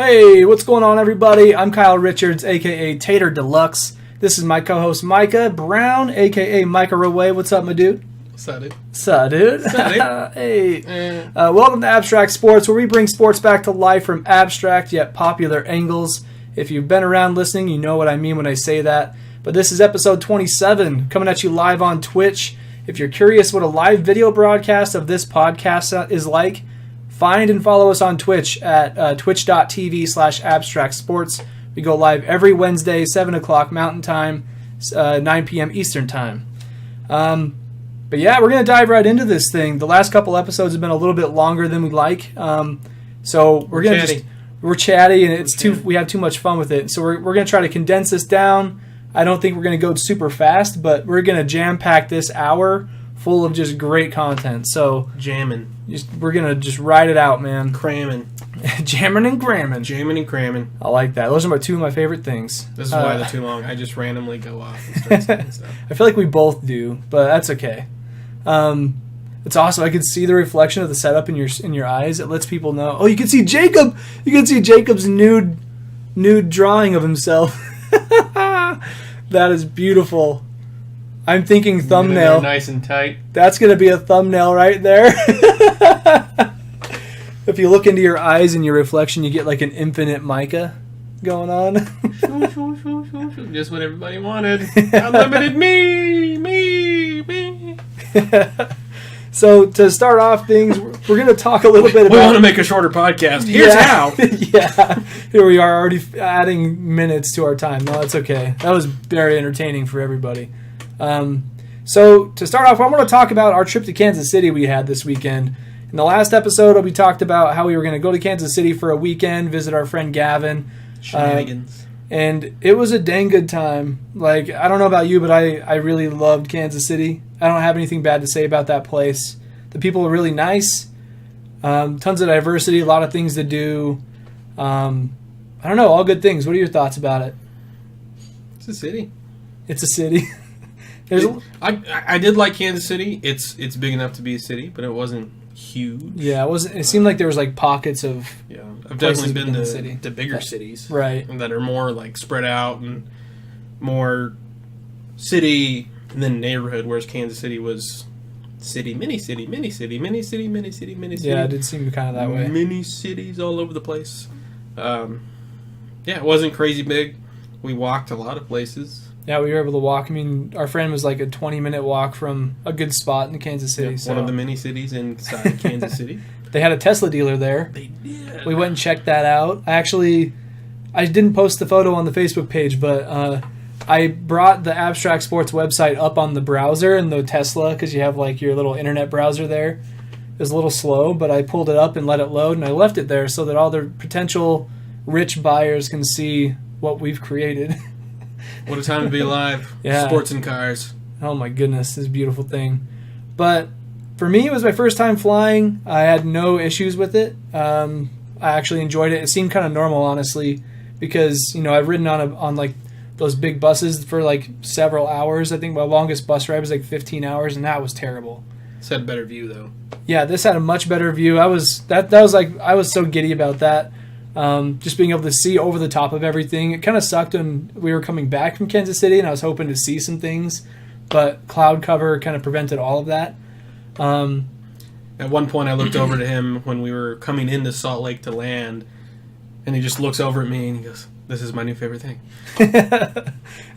Hey, what's going on, everybody? I'm Kyle Richards, a.k.a. Tater Deluxe. This is my co-host, Micah Brown, a.k.a. Micah Roway. What's up, my dude? What's up, dude? What's up, dude? Hey. Welcome to Abstract Sports, where we bring sports back to life from abstract yet popular angles. If you've been around listening, you know what I mean when I say that. But this is episode 27, coming at you live on Twitch. If you're curious what a live video broadcast of this podcast is like, find and follow us on Twitch at twitch.tv/abstractsports. We go live every Wednesday, 7 o'clock Mountain Time, 9 p.m. Eastern Time. But yeah, we're going to dive right into this thing. The last couple episodes have been a little bit longer than we'd like. So we're chatty and we have too much fun with it. So we're going to try to condense this down. I don't think we're going to go super fast, but we're going to jam-pack this hour full of just great content. So jamming. We're going to just ride it out, man. Cramming. Jamming and cramming. Jamming and cramming. I like that. Those are two of my favorite things. This is why they're too long. I just randomly go off and start saying stuff. I feel like we both do, but that's okay. It's awesome. I can see the reflection of the setup in your eyes. It lets people know. Oh, you can see Jacob. You can see Jacob's nude drawing of himself. That is beautiful. I'm thinking thumbnail. Nice and tight. That's going to be a thumbnail right there. If you look into your eyes and your reflection, you get like an infinite Micah going on. Just what everybody wanted. Unlimited me. So to start off things, we're going to talk a little bit about... We want to make a shorter podcast. Here's how. Yeah. Here we are already adding minutes to our time. No, that's okay. That was very entertaining for everybody. So to start off, I want to talk about our trip to Kansas City we had this weekend. In the last episode, we talked about how we were going to go to Kansas City for a weekend, visit our friend Gavin. Shenanigans. And it was a dang good time. Like, I don't know about you, but I really loved Kansas City. I don't have anything bad to say about that place. The people are really nice. Tons of diversity, a lot of things to do. I don't know, all good things. What are your thoughts about it? It's a city. It's a city. I did like Kansas City. It's big enough to be a city, but it wasn't huge. Yeah, it wasn't. It seemed like there was like pockets of. Yeah, I've definitely been to bigger cities, right? That are more like spread out and more city than neighborhood. Whereas Kansas City was city, mini city. Yeah, it did seem kind of that way. Mini cities all over the place. Yeah, it wasn't crazy big. We walked a lot of places. Yeah, we were able to walk. I mean, our friend was like a 20-minute walk from a good spot in Kansas City. Yeah, one of the mini cities inside Kansas City. They had a Tesla dealer there. They did. We went and checked that out. I didn't post the photo on the Facebook page, but I brought the Abstract Sports website up on the browser and the Tesla because you have like your little internet browser there. It was a little slow, but I pulled it up and let it load, and I left it there so that all the potential rich buyers can see what we've created. What a time to be alive. Yeah. Sports and cars. Oh my goodness, this is a beautiful thing. But for me, it was my first time flying. I had no issues with it. I actually enjoyed it. It seemed kind of normal, honestly, because I've ridden on like those big buses for like several hours. I think my longest bus ride was like 15 hours, and that was terrible. This had a better view, though. Yeah, this had a much better view. I was so giddy about that. Just being able to see over the top of everything. It kind of sucked when we were coming back from Kansas City, and I was hoping to see some things, but cloud cover kind of prevented all of that. At one point, I looked over to him when we were coming into Salt Lake to land, and he just looks over at me and he goes, "This is my new favorite thing."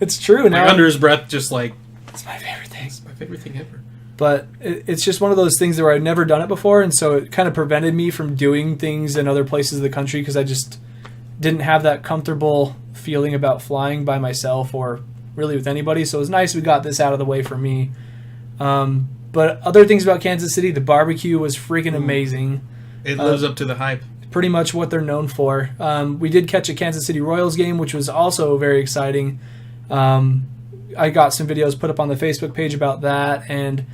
It's true. Now, under his breath, just like, "It's my favorite thing. It's my favorite thing ever." But it's just one of those things where I'd never done it before, and so it kind of prevented me from doing things in other places of the country because I just didn't have that comfortable feeling about flying by myself or really with anybody. So it was nice we got this out of the way for me. But other things about Kansas City, the barbecue was freaking amazing. It lives up to the hype. Pretty much what they're known for. We did catch a Kansas City Royals game, which was also very exciting. I got some videos put up on the Facebook page about that, and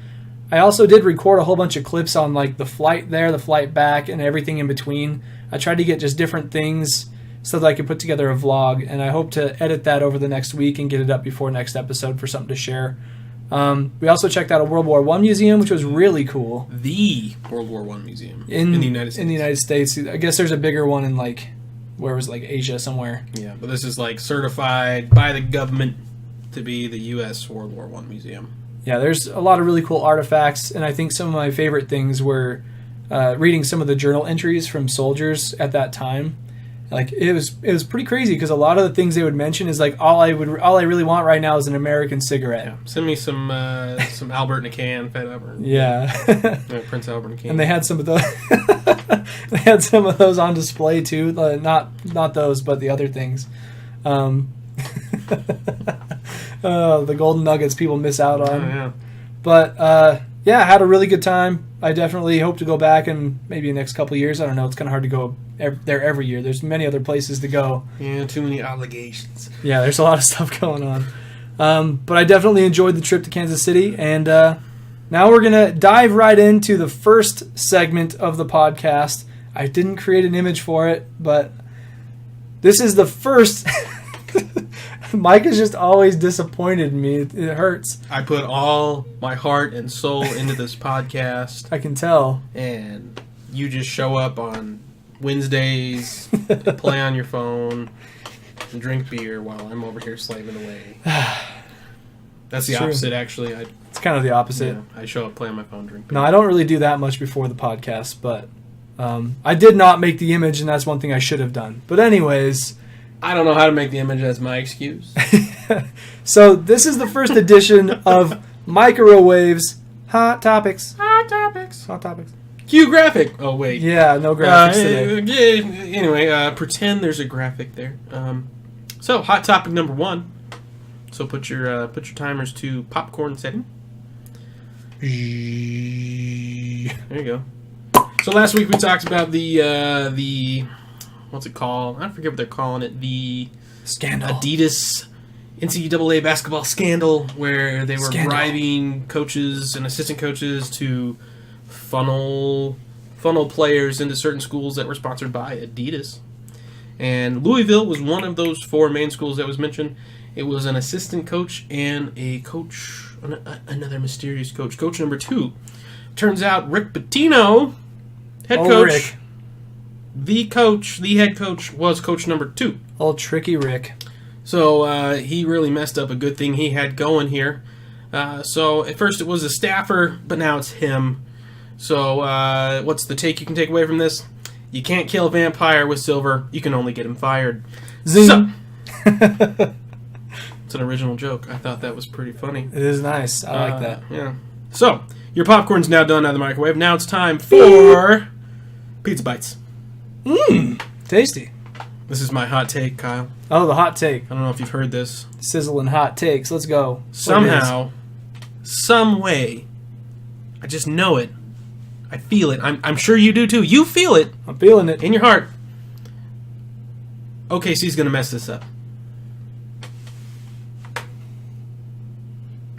I also did record a whole bunch of clips on like the flight there, the flight back, and everything in between. I tried to get just different things so that I could put together a vlog, and I hope to edit that over the next week and get it up before next episode for something to share. We also checked out a World War I museum, which was really cool. The World War I museum in the United States. In the United States. I guess there's a bigger one in like where it was like Asia somewhere. Yeah, but this is like certified by the government to be the U.S. World War I Museum. Yeah, there's a lot of really cool artifacts, and I think some of my favorite things were reading some of the journal entries from soldiers at that time. Like it was pretty crazy because a lot of the things they would mention is like all I really want right now is an American cigarette. Yeah. Send me some Albert in a can, Fat Albert. Yeah. Prince Albert in a can. And they had some of those. They had some of those on display too. Not those, but the other things. The golden nuggets people miss out on. Oh, yeah. But yeah, I had a really good time. I definitely hope to go back in maybe the next couple of years. I don't know. It's kind of hard to go there every year. There's many other places to go. Yeah, too many obligations. Yeah, there's a lot of stuff going on. But I definitely enjoyed the trip to Kansas City. And now we're going to dive right into the first segment of the podcast. I didn't create an image for it, but this is the first... Mike has just always disappointed me. It hurts. I put all my heart and soul into this podcast. I can tell. And you just show up on Wednesdays, play on your phone, and drink beer while I'm over here slaving away. That's the opposite, actually. It's kind of the opposite. Yeah, I show up, play on my phone, drink beer. No, I don't really do that much before the podcast, but I did not make the image, and that's one thing I should have done. But anyways... I don't know how to make the image as my excuse. So this is the first edition of Microwave's Hot Topics. Hot Topics. Hot Topics. Cue graphic. Oh, wait. Yeah, no graphics today. Anyway, pretend there's a graphic there. So, hot topic number 1. So put your timers to popcorn setting. There you go. So last week we talked about the what's it called? I forget what they're calling it. The scandal. Adidas NCAA basketball scandal, where they were bribing coaches and assistant coaches to funnel players into certain schools that were sponsored by Adidas. And Louisville was one of those 4 main schools that was mentioned. It was an assistant coach and a coach, another mysterious coach. Coach number 2. Turns out Rick Pitino, head coach. Rick. The head coach was coach number 2. Old tricky Rick. So he really messed up a good thing he had going here. So at first it was a staffer, but now it's him. So what's the take you can take away from this? You can't kill a vampire with silver. You can only get him fired. Zing. So, it's an original joke. I thought that was pretty funny. It is nice. I like that. Yeah. So your popcorn's now done out of the microwave. Now it's time for pizza bites. Tasty. This is my hot take, Kyle. Oh, the hot take. I don't know if you've heard this. Sizzling hot takes. Let's go. Somehow, some way, I just know it. I feel it. I'm sure you do too. You feel it. I'm feeling it. In your heart. OKC's going to mess this up.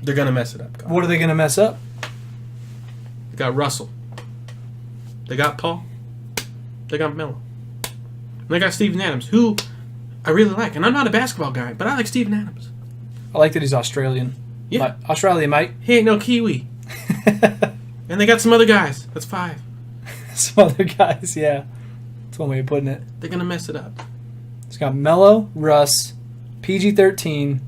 They're going to mess it up, Kyle. What are they going to mess up? They got Russell. They got Paul. They got Melo. And they got Steven Adams, who I really like. And I'm not a basketball guy, but I like Steven Adams. I like that he's Australian. Yeah. Australian, mate. He ain't no Kiwi. And they got some other guys. That's 5. Some other guys, yeah. That's one way of putting it. They're going to mess it up. It's got Melo, Russ, PG-13.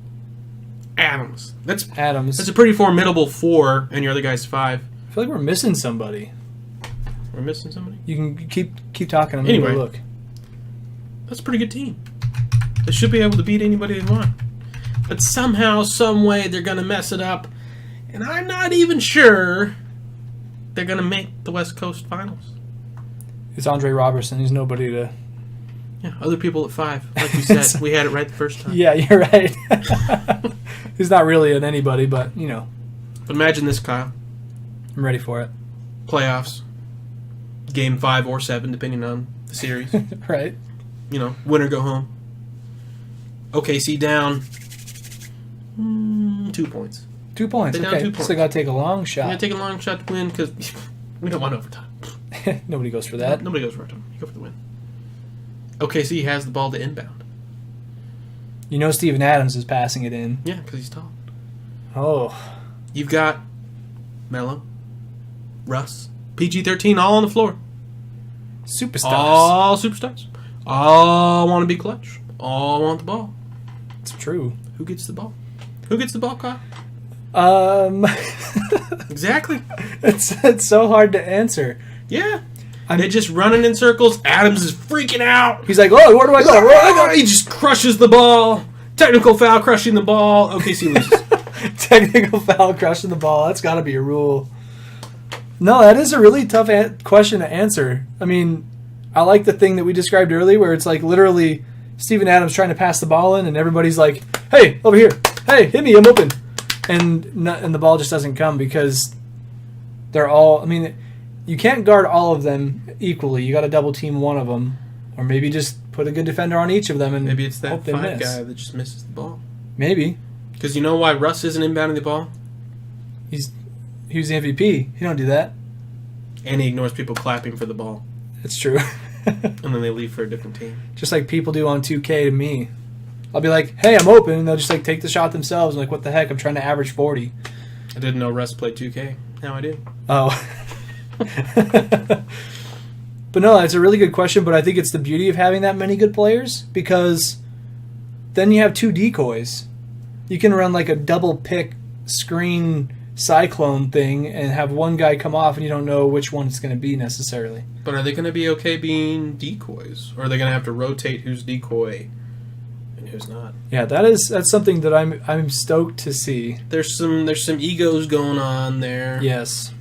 Adams. That's Adams. a pretty formidable 4, and your other guy's 5. I feel like we're missing somebody. We're missing somebody? You can keep talking. I'm Anyway. gonna go look. That's a pretty good team. They should be able to beat anybody they want. But somehow, some way, they're going to mess it up. And I'm not even sure they're going to make the West Coast Finals. It's Andre Robertson. He's nobody to... Yeah, other people at 5. Like we said, we had it right the first time. Yeah, you're right. He's not really an anybody, but, you know. But imagine this, Kyle. I'm ready for it. Playoffs. Game 5 or 7, depending on the series. Right. You know, win or go home. OKC down 2 points. 2 points. They're down Okay. 2 points. So they got to take a long shot. Yeah, take a long shot to win because we don't want overtime. Nobody goes for that. Nobody goes for overtime. You go for the win. OKC has the ball to inbound. You know Steven Adams is passing it in. Yeah, because he's tall. Oh. You've got Melo, Russ, PG-13 all on the floor. Superstars. All superstars. All want to be clutch. All want the ball. It's true. Who gets the ball? Who gets the ball, Kyle? Exactly. It's so hard to answer. Yeah. They're just running in circles. Adams is freaking out. He's like, oh, where do I go? Where do I go? He just crushes the ball. Technical foul crushing the ball. OKC loses. Technical foul crushing the ball. That's got to be a rule. No, that is a really tough question to answer. I mean, I like the thing that we described earlier where it's like literally Steven Adams trying to pass the ball in and everybody's like, hey, over here. Hey, hit me. I'm open. And the ball just doesn't come because they're all, I mean, you can't guard all of them equally. You got to double team one of them, or maybe just put a good defender on each of them and maybe it's that hope they five miss. guy that just misses the ball. Maybe because you know why Russ isn't inbounding the ball? he was the MVP. He don't do that. And he ignores people clapping for the ball, It's true. and then they leave for a different team. Just like people do on 2K to me. I'll be like, hey, I'm open, and they'll just like take the shot themselves. I'm like, what the heck? I'm trying to average 40. I didn't know Russ played 2K. Now I do. Oh. But no, it's a really good question, but I think it's the beauty of having that many good players because then you have two decoys. You can run like a double pick screen cyclone thing and have one guy come off and you don't know which one it's going to be necessarily. But are they going to be okay being decoys? Or are they going to have to rotate who's decoy and who's not? Yeah, that's something that I'm stoked to see. There's some egos going on there. Yes.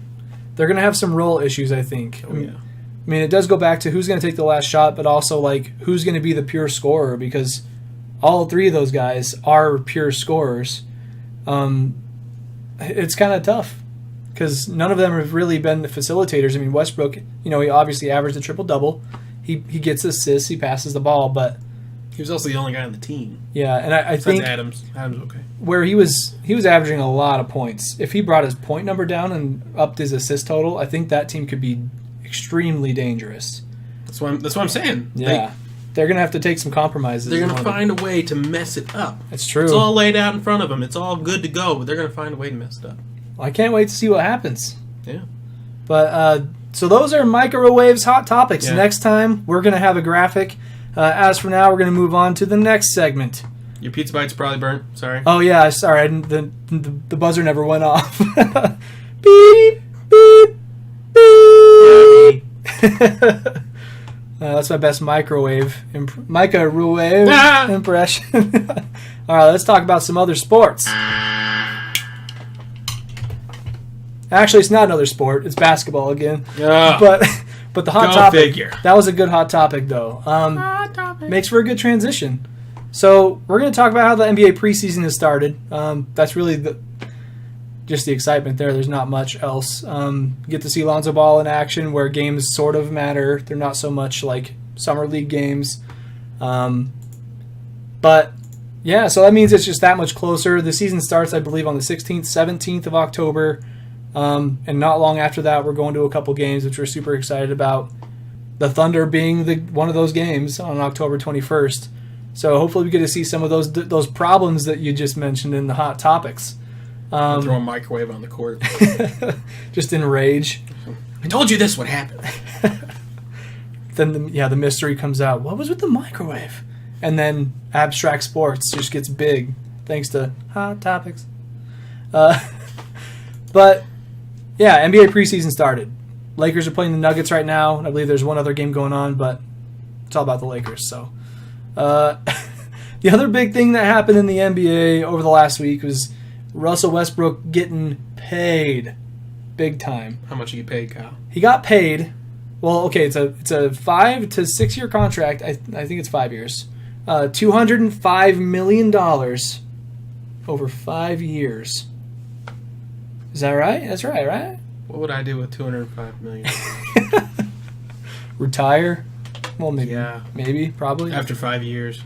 They're going to have some role issues, I think. Oh, yeah. I mean, it does go back to who's going to take the last shot, but also like who's going to be the pure scorer because all three of those guys are pure scorers. It's kind of tough because none of them have really been the facilitators. I mean, Westbrook, he obviously averaged a triple-double. He gets assists, he passes the ball, but he was also the only guy on the team. Yeah, and I think Adams okay. Where he was averaging a lot of points. If he brought his point number down and upped his assist total, I think that team could be extremely dangerous. That's what I'm saying. Yeah. They're going to have to take some compromises. They're going to find a way to mess it up. It's true. It's all laid out in front of them. It's all good to go, but they're going to find a way to mess it up. I can't wait to see what happens. Yeah. But so those are Microwave's hot topics. Yeah. Next time, we're going to have a graphic. As for now, we're going to move on to the next segment. Your pizza bite's probably burnt. Sorry. Oh, yeah. Sorry. The buzzer never went off. Beep, beep, beep. That's my best microwave impression. All right, let's talk about some other sports. Actually, it's not another sport. It's basketball again. But the hot topic. Figure. That was a good hot topic, though. Hot topic. Makes for a good transition. So we're going to talk about how the NBA preseason has started. That's really just the excitement there. There's not much else. You get to see Lonzo Ball in action where games sort of matter. They're not so much like summer league games. But, yeah, so that means it's just that much closer. The season starts, I believe, on the 16th, 17th of October. And not long after that, we're going to a couple games, which we're super excited about. The Thunder being one of those games on October 21st. So hopefully we get to see some of those problems that you just mentioned in the hot topics. Throw a microwave on the court. Just in rage. I told you this would happen. Then the mystery comes out. What was with the microwave? And then abstract sports just gets big thanks to hot topics. But yeah, NBA preseason started. Lakers are playing the Nuggets right now. I believe there's one other game going on, but it's all about the Lakers. So the other big thing that happened in the NBA over the last week was Russell Westbrook getting paid big time. How much did you get paid, Kyle? He got paid. Well, okay, it's a 5 to 6 year contract. I think it's 5 years. $205 million over 5 years. Is that right? That's right? What would I do with $205 million? Retire? Well, maybe. Yeah. Maybe, probably. After 5 years.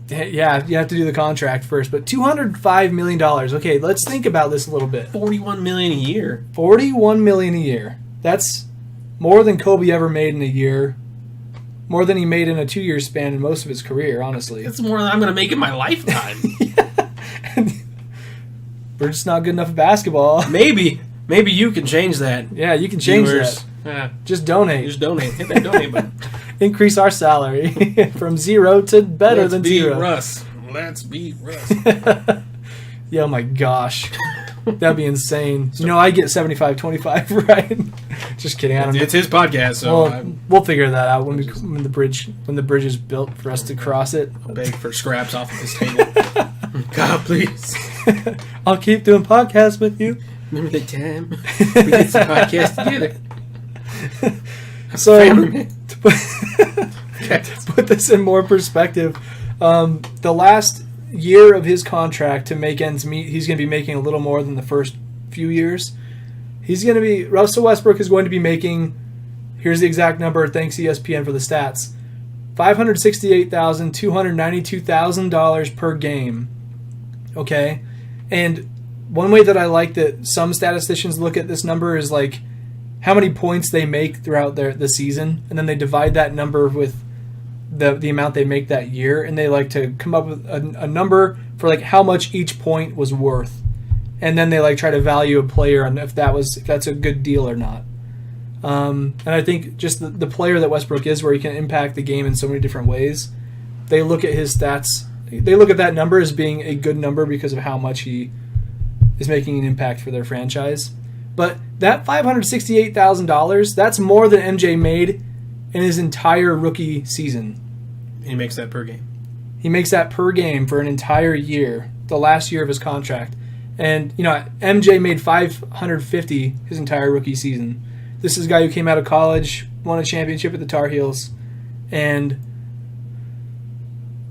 Yeah, you have to do the contract first. But $205 million. Okay, let's think about this a little bit. $41 million a year. $41 million a year. That's more than Kobe ever made in a year. More than he made in a 2-year span in most of his career, honestly. It's more than I'm going to make in my lifetime. We're just not good enough at basketball. Maybe you can change that. Yeah, you can change Viewers. that. Just donate. Just donate. Hit that donate button. increase our salary from 0 to better than 0. Let's be Russ. Yeah, oh my gosh. That'd be insane. I get 75-25, right? Just kidding. It's his podcast, so we'll figure that out when the bridge is built for us to cross it. I'll beg for scraps off of this table. God, please. I'll keep doing podcasts with you. Remember the time we did some podcasts together? So, to put this in more perspective, the last year of his contract to make ends meet, he's going to be making a little more than the first few years. Russell Westbrook is going to be making, here's the exact number, thanks ESPN for the stats, $568,292,000 per game. Okay? And one way that I like that some statisticians look at this number is like how many points they make throughout the season, and then they divide that number with the amount they make that year, and they like to come up with a number for like how much each point was worth, and then they like try to value a player and if that's a good deal or not. And I think just the player that Westbrook is, where he can impact the game in so many different ways, they look at his stats, they look at that number as being a good number because of how much he is making an impact for their franchise. But that $568,000, that's more than MJ made in his entire rookie season. He makes that per game. He makes that per game for an entire year, the last year of his contract. And, MJ made $550 his entire rookie season. This is a guy who came out of college, won a championship at the Tar Heels, and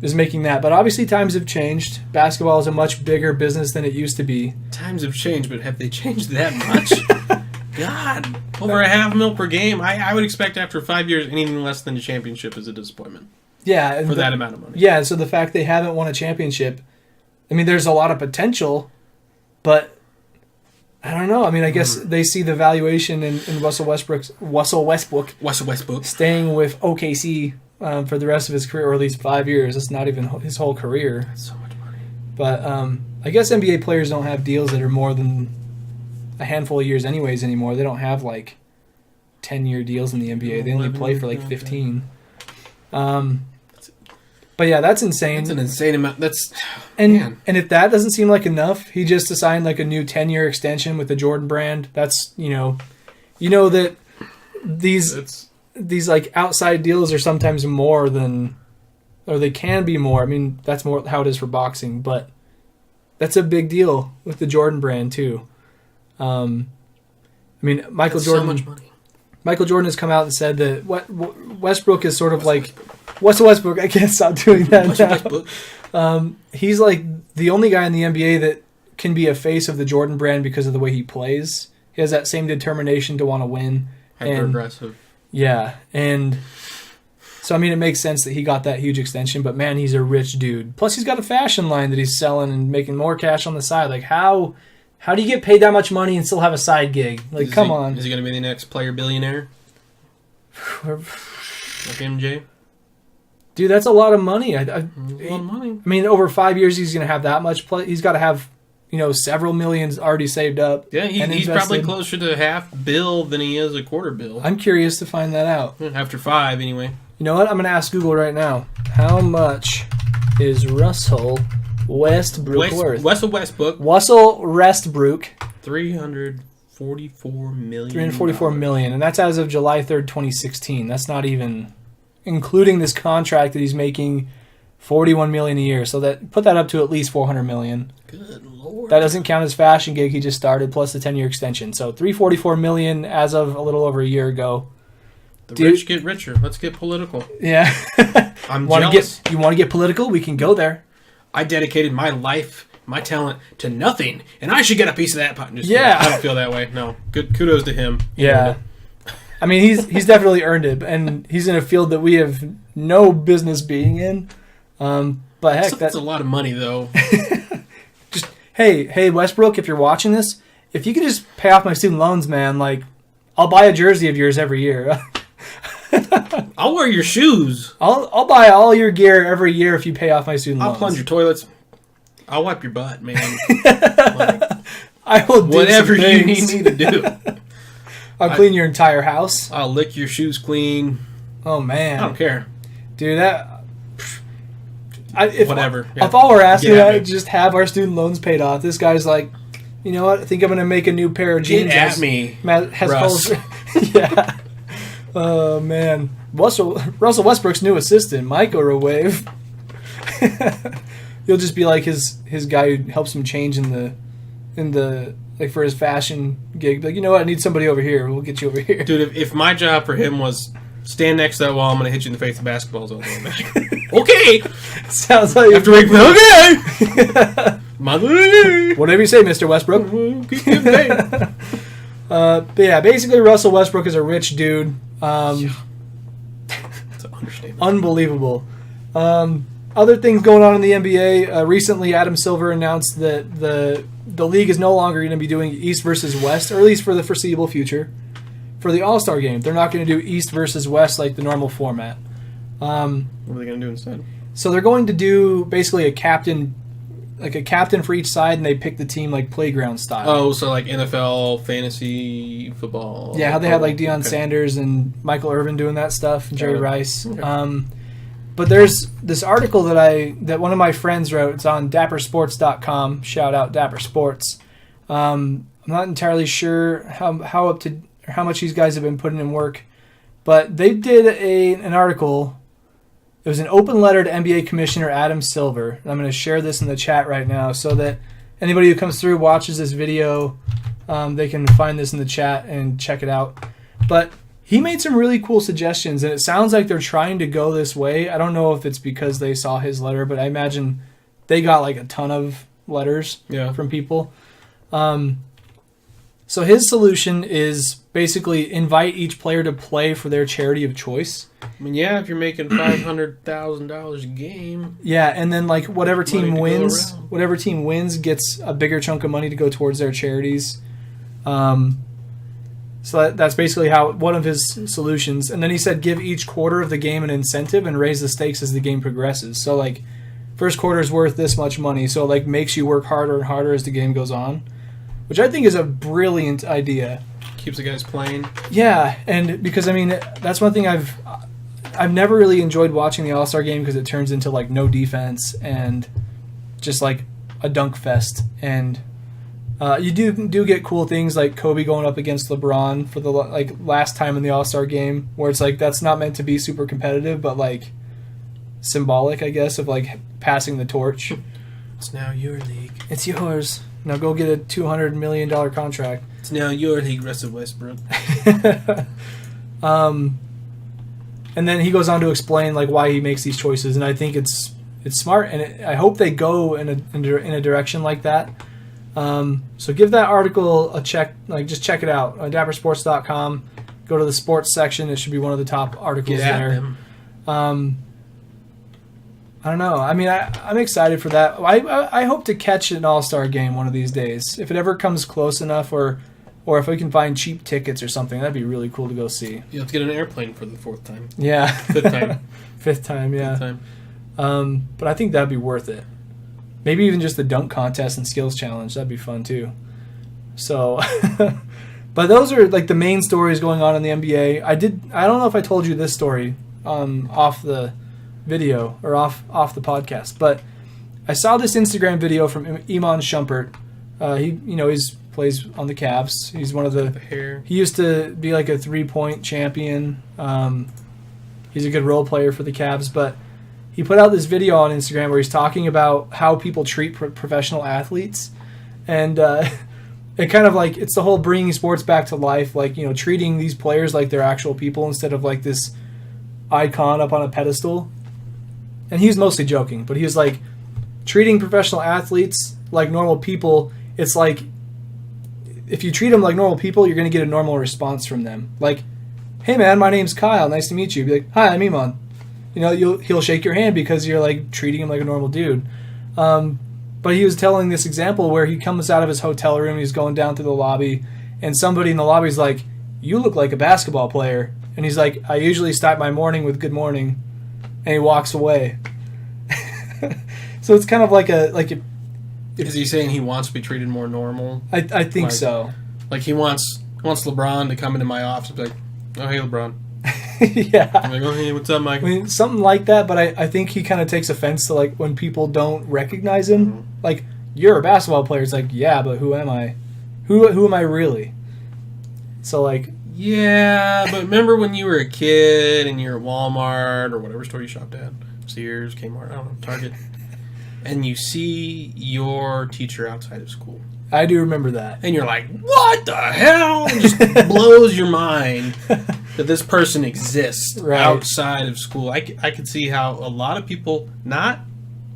is making that. But obviously times have changed. Basketball is a much bigger business than it used to be. Times have changed, but have they changed that much? God, over $500,000 per game. I would expect after 5 years, anything less than a championship is a disappointment. Yeah. For that amount of money. Yeah, so the fact they haven't won a championship, there's a lot of potential, but I don't know. I guess they see the valuation in Russell Westbrook staying with OKC for the rest of his career, or at least 5 years. That's not even his whole career. That's so much money. But I guess NBA players don't have deals that are more than a handful of years anyways anymore. They don't have like 10-year deals in the NBA. They only play for like 15. But yeah, that's insane. That's an insane amount. And if that doesn't seem like enough, he just signed like a new 10-year extension with the Jordan brand. That's that these like outside deals are sometimes more than, or they can be more. That's more how it is for boxing, but that's a big deal with the Jordan brand too. Michael Jordan. So much money. Michael Jordan has come out and said that Westbrook is sort of like Westbrook. I can't stop doing that now. He's like the only guy in the NBA that can be a face of the Jordan brand because of the way he plays. He has that same determination to want to win. Hyper-aggressive. Yeah, and so it makes sense that he got that huge extension. But man, he's a rich dude. Plus, he's got a fashion line that he's selling and making more cash on the side. Like how do you get paid that much money and still have a side gig? Like, come on. Is he going to be the next player billionaire? Like MJ? Dude, that's a lot of money. A lot of money. Over 5 years, he's going to have that much play. He's got to have, several millions already saved up. Yeah, he's probably closer to half bill than he is a quarter bill. I'm curious to find that out. After 5, anyway. You know what? I'm going to ask Google right now. How much is Russell Westbrook worth? Russell Westbrook. $344 million. $344 million, and that's as of July 3rd, 2016. That's not even including this contract that he's making $41 million a year. So put that up to at least $400 million. Good Lord. That doesn't count his fashion gig he just started, plus the 10-year extension. So $344 million as of a little over a year ago. Rich get richer. Let's get political. Yeah. I'm jealous. You want to get political? We can go there. I dedicated my life, my talent to nothing, and I should get a piece of that pot. Yeah. I don't feel that way. No. Good kudos to him. Yeah. He's definitely earned it, and he's in a field that we have no business being in. But heck, that's a lot of money, though. Just hey, Westbrook, if you're watching this, if you could just pay off my student loans, man, like I'll buy a jersey of yours every year. I'll wear your shoes. I'll buy all your gear every year if you pay off my student loans. I'll plunge your toilets. I'll wipe your butt, man. I will do whatever you need me to do. I'll clean your entire house. I'll lick your shoes clean. Oh, man. I don't care. Dude, Whatever. If all we're asking is just have our student loans paid off, this guy's like, you know what? I think I'm going to make a new pair of jeans. Get at me, Russ. Yeah. Oh, man. Russell Westbrook's new assistant, Micah, will wave. You'll just be like his guy who helps him change in the like for his fashion gig. Like, you know what? I need somebody over here. We'll get you over here. Dude, if my job for him was stand next to that wall, I'm going to hit you in the face with basketballs all day. Okay. Sounds like after make okay. Whatever you say, Mr. Westbrook. But yeah, basically Russell Westbrook is a rich dude. That's an understatement. Unbelievable. Other things going on in the NBA. Recently, Adam Silver announced that the league is no longer going to be doing East versus West, or at least for the foreseeable future. For the All-Star game, they're not going to do East versus West like the normal format. What are they going to do instead? So they're going to do basically a captain for each side, and they pick the team like playground style. Oh, so like NFL fantasy football. Yeah, how they had like Deion Sanders and Michael Irvin doing that stuff, and Jerry Rice. Okay. But there's this article that one of my friends wrote. It's on dappersports.com. Shout out Dapper Sports. I'm not entirely sure how up to how much these guys have been putting in work, but they did an article. It was an open letter to NBA Commissioner Adam Silver. And I'm going to share this in the chat right now so that anybody who comes through watches this video, they can find this in the chat and check it out. But he made some really cool suggestions, and it sounds like they're trying to go this way. I don't know if it's because they saw his letter, but I imagine they got like a ton of letters from people. So his solution is basically invite each player to play for their charity of choice. I mean, yeah, if you're making $500,000 a game. Yeah, and then like whatever team wins gets a bigger chunk of money to go towards their charities. So that's basically one of his solutions. And then he said give each quarter of the game an incentive and raise the stakes as the game progresses. So like first quarter is worth this much money, so it like makes you work harder and harder as the game goes on, which I think is a brilliant idea. Keeps the guys playing. Yeah, and because I mean that's one thing I've never really enjoyed watching the All-Star game because it turns into like no defense and just like a dunk fest. And you do get cool things like Kobe going up against LeBron for the like last time in the All-Star game, where it's like that's not meant to be super competitive, but like symbolic, I guess, of like passing the torch. It's now your league. It's yours. Now go get a $200 million contract. It's now your league, Russell Westbrook. And then he goes on to explain like why he makes these choices, and I think it's smart, and I hope they go in a direction like that. So give that article a check. Like just check it out on dappersports.com. Go to the sports section. It should be one of the top articles there. I don't know. I mean, I'm excited for that. I hope to catch an All-Star game one of these days. If it ever comes close enough, or if we can find cheap tickets or something, that'd be really cool to go see. You have to get an airplane for the fourth time. Yeah. Fifth time. Fifth time, yeah. Fifth time. But I think that'd be worth it. Maybe even just the dunk contest and skills challenge. That'd be fun, too. So, but those are like the main stories going on in the NBA. I don't know if I told you this story off the video or off the podcast, but I saw this Instagram video from Iman Shumpert. He's plays on the Cavs. He's one of he used to be like a 3-point champion. He's a good role player for the Cavs, but he put out this video on Instagram where he's talking about how people treat professional athletes, and it kind of like it's the whole bringing sports back to life, like treating these players like they're actual people instead of like this icon up on a pedestal. And he was mostly joking, but he was like, treating professional athletes like normal people, it's like, if you treat them like normal people, you're going to get a normal response from them. Like, hey man, my name's Kyle, nice to meet you. Be like, hi, I'm Iman. He'll shake your hand because you're like treating him like a normal dude. But he was telling this example where he comes out of his hotel room, he's going down through the lobby, and somebody in the lobby's like, you look like a basketball player. And he's like, I usually start my morning with good morning. And he walks away. So it's kind of like is he saying he wants to be treated more normal? I think so. Like he wants LeBron to come into my office and be like, oh, hey, LeBron. Yeah. I'm like, oh, hey, what's up, Mike? I mean, something like that, but I think he kind of takes offense to, like, when people don't recognize him. Like, you're a basketball player. It's like, yeah, but who am I? Who am I really? So, like... Yeah, but remember when you were a kid and you're at Walmart or whatever store you shopped at? Sears, Kmart, I don't know, Target. And you see your teacher outside of school. I do remember that. And you're like, what the hell? It just blows your mind that this person exists outside of school. I could see how a lot of people, not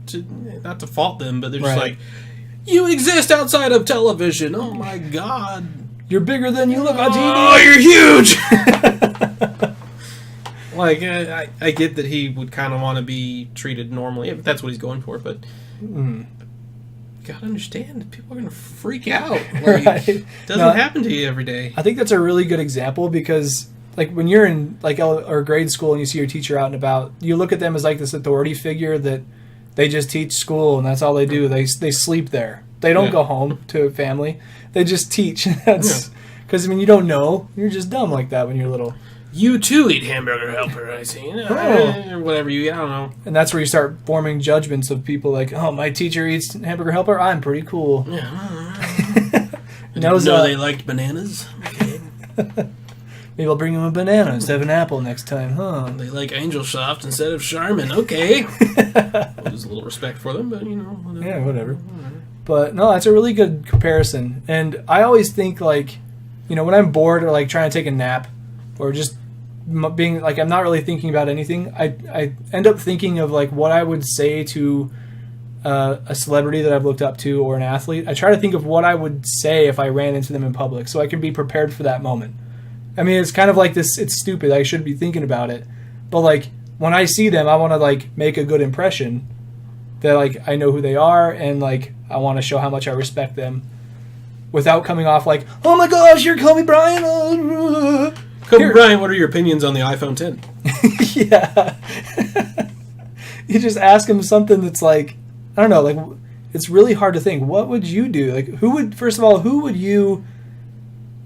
to fault them, but they're just like, you exist outside of television. Oh my God. You're bigger than you look on TV. Oh, you're huge. Like, I get that he would kind of want to be treated normally, if that's what he's going for, but... You gotta understand, people are gonna freak out. Like, it doesn't happen to you every day. I think that's a really good example because, like, when you're in like or grade school and you see your teacher out and about, you look at them as like this authority figure that they just teach school and that's all they do. They sleep there. They don't go home to a family. They just teach. That's because I mean you don't know. You're just dumb like that when you're little. You too eat hamburger helper, I see. Or whatever you eat, I don't know. And that's where you start forming judgments of people like, oh, my teacher eats hamburger helper. I'm pretty cool. Yeah. They liked bananas. Okay. Maybe I'll bring them a banana instead of an apple next time, huh? They like Angel Soft instead of Charmin. Okay. There's a little respect for them, but you know. Whatever. Yeah, whatever. But no, that's a really good comparison. And I always think like, you know, when I'm bored or like trying to take a nap or just being like I'm not really thinking about anything, I end up thinking of like what I would say to a celebrity that I've looked up to or an athlete. I try to think of what I would say if I ran into them in public so I can be prepared for that moment. I mean, it's kind of like this, it's stupid, I should be thinking about it, but like when I see them I want to like make a good impression that like I know who they are and like I want to show how much I respect them without coming off like, oh my gosh, you're Kobe Bryant. Kobe Bryant, what are your opinions on the iPhone 10? Yeah. You just ask him something that's like, I don't know, like, it's really hard to think. What would you do? Like, first of all, who would you,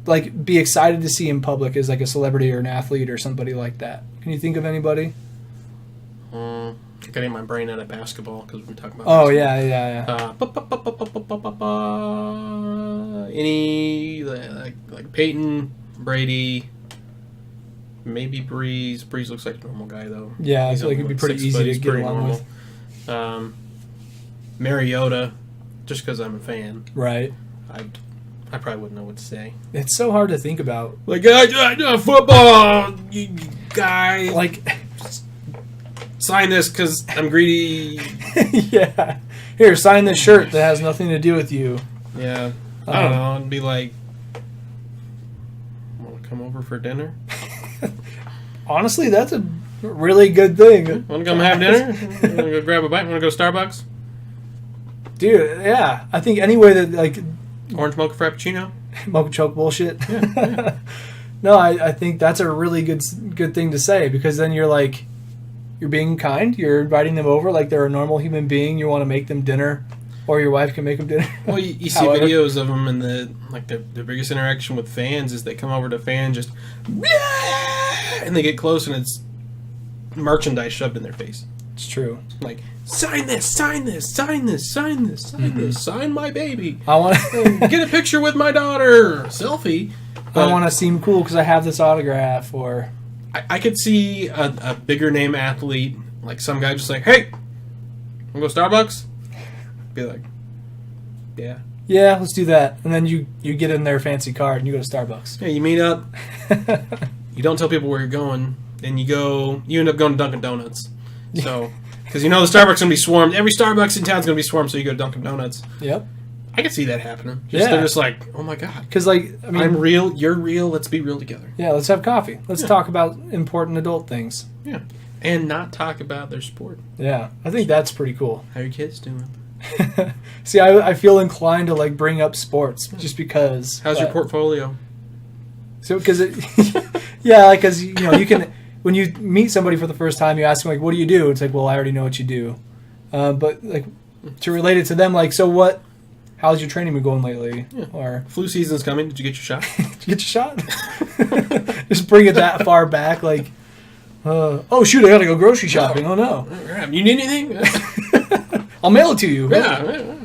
like, be excited to see in public as, like, a celebrity or an athlete or somebody like that? Can you think of anybody? Getting my brain out of basketball because we've been talking about basketball. Any, like Peyton, Brady... Maybe Breeze. Breeze looks like a normal guy, though. Yeah, I feel like it'd be pretty easy to get along with. Mariota, just because I'm a fan. Right. I probably wouldn't know what to say. It's so hard to think about. Like, football, you guy. Like, sign this because I'm greedy. Yeah. Here, sign this shirt that has nothing to do with you. Yeah. I don't know. It'd be like, want to come over for dinner? Honestly, that's a really good thing. Want to come have dinner? Want to go grab a bite? Want to go to Starbucks? Dude, yeah. I think any way that, like... Orange mocha frappuccino? Mocha choke bullshit. Yeah. No, I think that's a really good thing to say because then you're like, you're being kind. You're inviting them over like they're a normal human being. You want to make them dinner or your wife can make them dinner. Well, you see videos of them and the biggest interaction with fans is they come over to fan just... And they get close and it's merchandise shoved in their face. It's true. Like, sign this, sign this, sign this, sign this, sign this, sign my baby. I want to get a picture with my daughter. Selfie. I want to seem cool because I have this autograph. Or I could see a bigger name athlete, like some guy just like, hey, wanna go Starbucks? Be like, yeah. Yeah, let's do that. And then you get in their fancy car and you go to Starbucks. Yeah, you meet up. You don't tell people where you're going, and you end up going to Dunkin' Donuts. So, because you know the Starbucks going to be swarmed. Every Starbucks in town is going to be swarmed, so you go to Dunkin' Donuts. Yep. I can see that happening. They're just like, oh my God. Because, like, I mean... I'm real, you're real, let's be real together. Yeah, let's have coffee. Let's talk about important adult things. Yeah. And not talk about their sport. Yeah, I think that's pretty cool. How are your kids doing? See, I feel inclined to, like, bring up sports just because... How's your portfolio? So, because yeah, like, because, you know, you can, when you meet somebody for the first time, you ask them, like, what do you do? It's like, well, I already know what you do. But, like, to relate it to them, like, so how's your training been going lately? Yeah. Or flu season's coming. Did you get your shot? Did you get your shot? Just bring it that far back. Like, Oh shoot! I gotta go grocery shopping. Oh no! You need anything? I'll mail it to you. Yeah.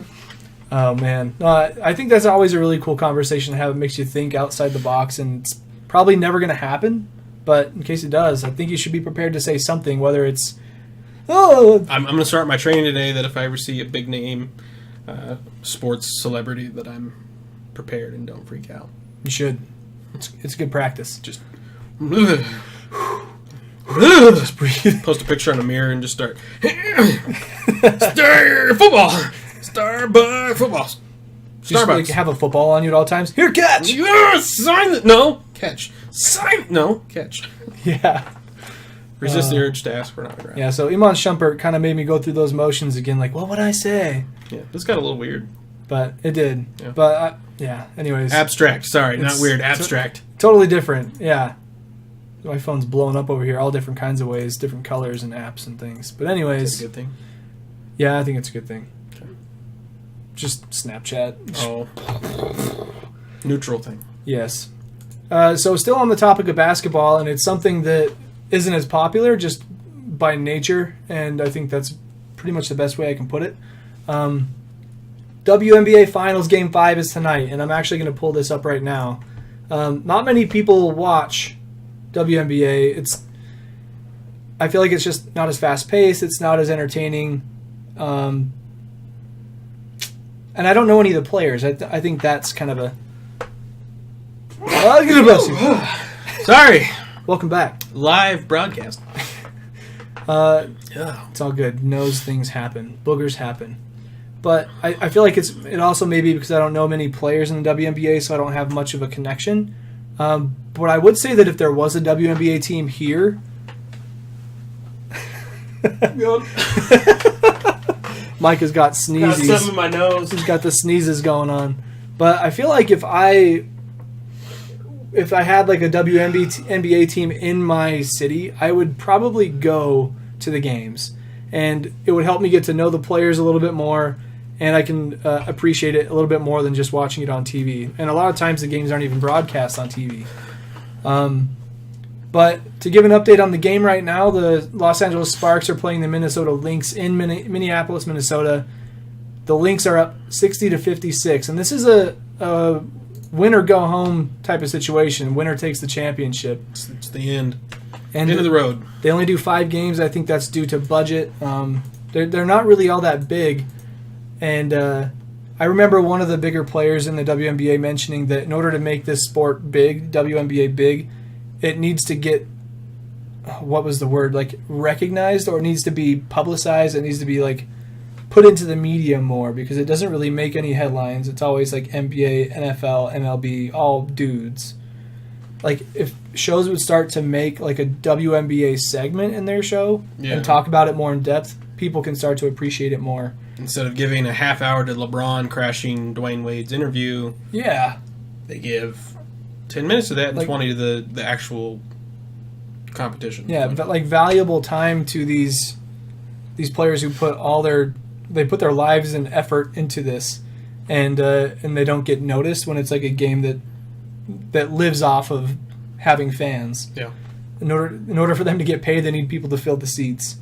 Oh man, I think that's always a really cool conversation to have. It makes you think outside the box, and it's probably never going to happen. But in case it does, I think you should be prepared to say something, whether it's I'm going to start my training today that if I ever see a big name sports celebrity, that I'm prepared and don't freak out. You should. It's good practice. Just breathe. Post a picture on a mirror and just start. Star football. Starbucks football. Just like have a football on you at all times. Here, catch. Yes, sign it. No, catch. Sign. No, catch. Yeah. Resist the urge to ask for an autograph. Yeah. So Iman Shumpert kind of made me go through those motions again. Like, what would I say? Yeah, this got a little weird. But it did. Yeah. But yeah. Anyways. Abstract. Sorry, not weird. Abstract. Totally different. Yeah. My phone's blowing up over here, all different kinds of ways, different colors and apps and things. But anyways. Is that a good thing? Yeah, I think it's a good thing. Okay. Just Snapchat. Oh. Neutral thing. Yes. So still on the topic of basketball, and it's something that isn't as popular just by nature, and I think that's pretty much the best way I can put it. WNBA Finals Game 5 is tonight, and I'm actually going to pull this up right now. Not many people watch WNBA. I feel like it's just not as fast-paced. It's not as entertaining. And I don't know any of the players. I think that's kind of a... God bless you. Sorry. Welcome back. Live broadcast. It's all good. Knows things happen. Boogers happen. But I feel like it also may be because I don't know many players in the WNBA, so I don't have much of a connection. But I would say that if there was a WNBA team here... Micah's got sneezes. Got something in my nose. He's got the sneezes going on. But I feel like if I had like a WNBA team in my city, I would probably go to the games. And it would help me get to know the players a little bit more, and I can appreciate it a little bit more than just watching it on TV. And a lot of times the games aren't even broadcast on TV. But to give an update on the game right now, the Los Angeles Sparks are playing the Minnesota Lynx in Minneapolis, Minnesota. The Lynx are up 60-56, and this is a win or go home type of situation. Winner takes the championship. It's the end. And end of the road. They only do 5 games. I think that's due to budget. They're not really all that big. And I remember one of the bigger players in the WNBA mentioning that in order to make this sport big, WNBA big, it needs to get, what was the word, like recognized, or it needs to be publicized. It needs to be like put into the media more, because it doesn't really make any headlines. It's always like NBA, NFL, MLB, all dudes. Like if shows would start to make like a WNBA segment in their show and talk about it more in depth, people can start to appreciate it more. Instead of giving a half hour to LeBron crashing Dwayne Wade's interview, they give 10 minutes of that and 20 to the actual competition. Yeah, but like valuable time to these players who put put their lives and effort into this, and they don't get noticed when it's like a game that lives off of having fans. Yeah. In order for them to get paid, they need people to fill the seats.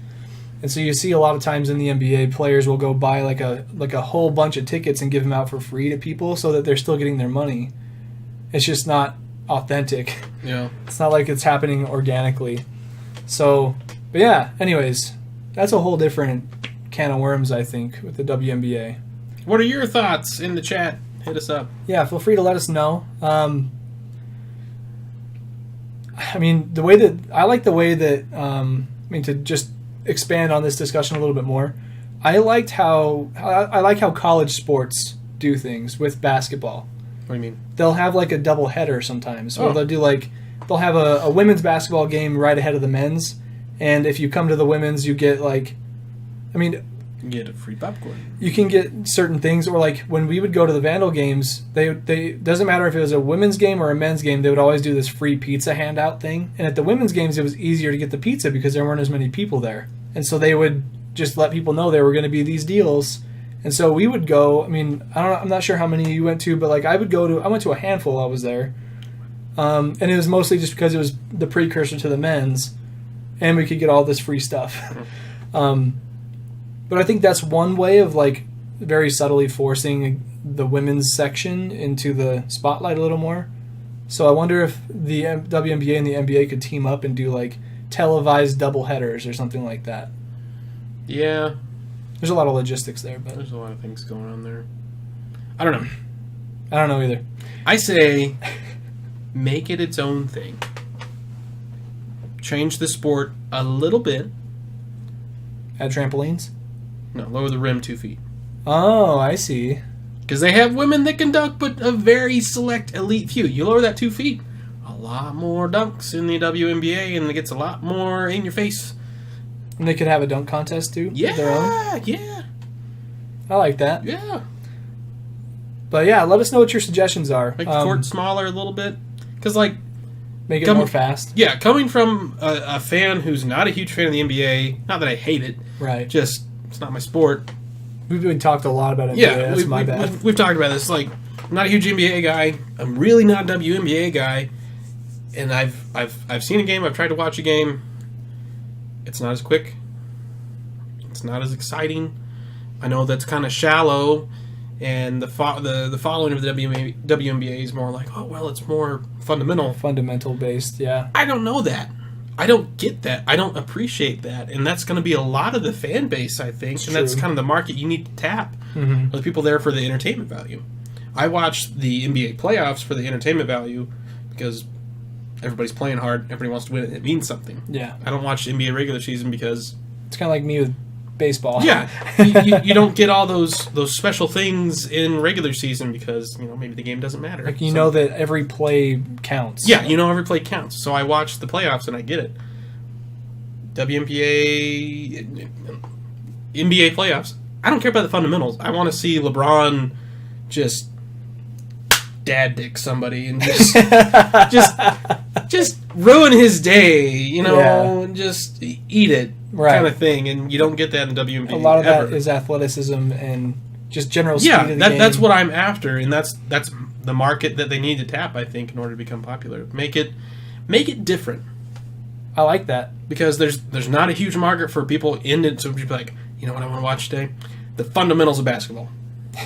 And so you see a lot of times in the NBA, players will go buy like a whole bunch of tickets and give them out for free to people so that they're still getting their money. It's just not authentic. Yeah. It's not like it's happening organically. So, but yeah, anyways, that's a whole different can of worms, I think, with the WNBA. What are your thoughts in the chat? Hit us up. Yeah, feel free to let us know. I mean, to just expand on this discussion a little bit more, I like how college sports do things with basketball. What do you mean? They'll have like a double header sometimes, or they'll have a women's basketball game right ahead of the men's, and if you come to the women's, you get you get a free popcorn. You can get certain things, or like when we would go to the Vandal games, they doesn't matter if it was a women's game or a men's game, they would always do this free pizza handout thing. And at the women's games, it was easier to get the pizza because there weren't as many people there, and so they would just let people know there were going to be these deals. And so we would go. I mean, I'm not sure how many you went to, but like I went to a handful while I was there, and it was mostly just because it was the precursor to the men's. and we could get all this free stuff. But I think that's one way of like very subtly forcing the women's section into the spotlight a little more. So I wonder if the WNBA and the NBA could team up and do like televised doubleheaders or something like that. Yeah. There's a lot of logistics there, but there's a lot of things going on there. I don't know. I don't know either. I say make it its own thing. Change the sport a little bit. Add trampolines? No, lower the rim 2 feet. Oh, I see. Because they have women that can dunk, but a very select elite few. You lower that 2 feet, a lot more dunks in the WNBA, and it gets a lot more in your face. And they could have a dunk contest too? Yeah, their own? yeah. I like that. Yeah. But yeah, let us know what your suggestions are. Make the court smaller a little bit. Because, like... Make it more fast. Yeah, coming from a fan who's not a huge fan of the NBA, not that I hate it. Right. Just, it's not my sport. We've talked a lot about NBA. Yeah, That's my bad. We've talked about this. Like, I'm not a huge NBA guy. I'm really not a WNBA guy. And I've seen a game. I've tried to watch a game. It's not as quick. It's not as exciting. I know that's kind of shallow. And the following of the WNBA is more like, oh, well, it's more fundamental. Fundamental based, yeah. I don't know that. I don't get that. I don't appreciate that. And that's going to be a lot of the fan base, I think. It's and true. that's kind of the market you need to tap. Mm-hmm. The people there for the entertainment value. I watch the NBA playoffs for the entertainment value because everybody's playing hard. Everybody wants to win it. It means something. Yeah. I don't watch NBA regular season because... It's kind of like me with baseball. Yeah. you don't get all those special things in regular season because, maybe the game doesn't matter. Like, you know that every play counts. Yeah, every play counts. So I watch the playoffs and I get it. WNBA, NBA playoffs, I don't care about the fundamentals. I want to see LeBron just dad dick somebody and just ruin his day, and just eat it. Right. Kind of thing, and you don't get that in WNBA. A lot of that is athleticism and just general speed of the game. That's what I'm after, and that's the market that they need to tap, I think, in order to become popular. Make it different. I like that. Because there's not a huge market for people in it to be like, you know what I want to watch today? The fundamentals of basketball.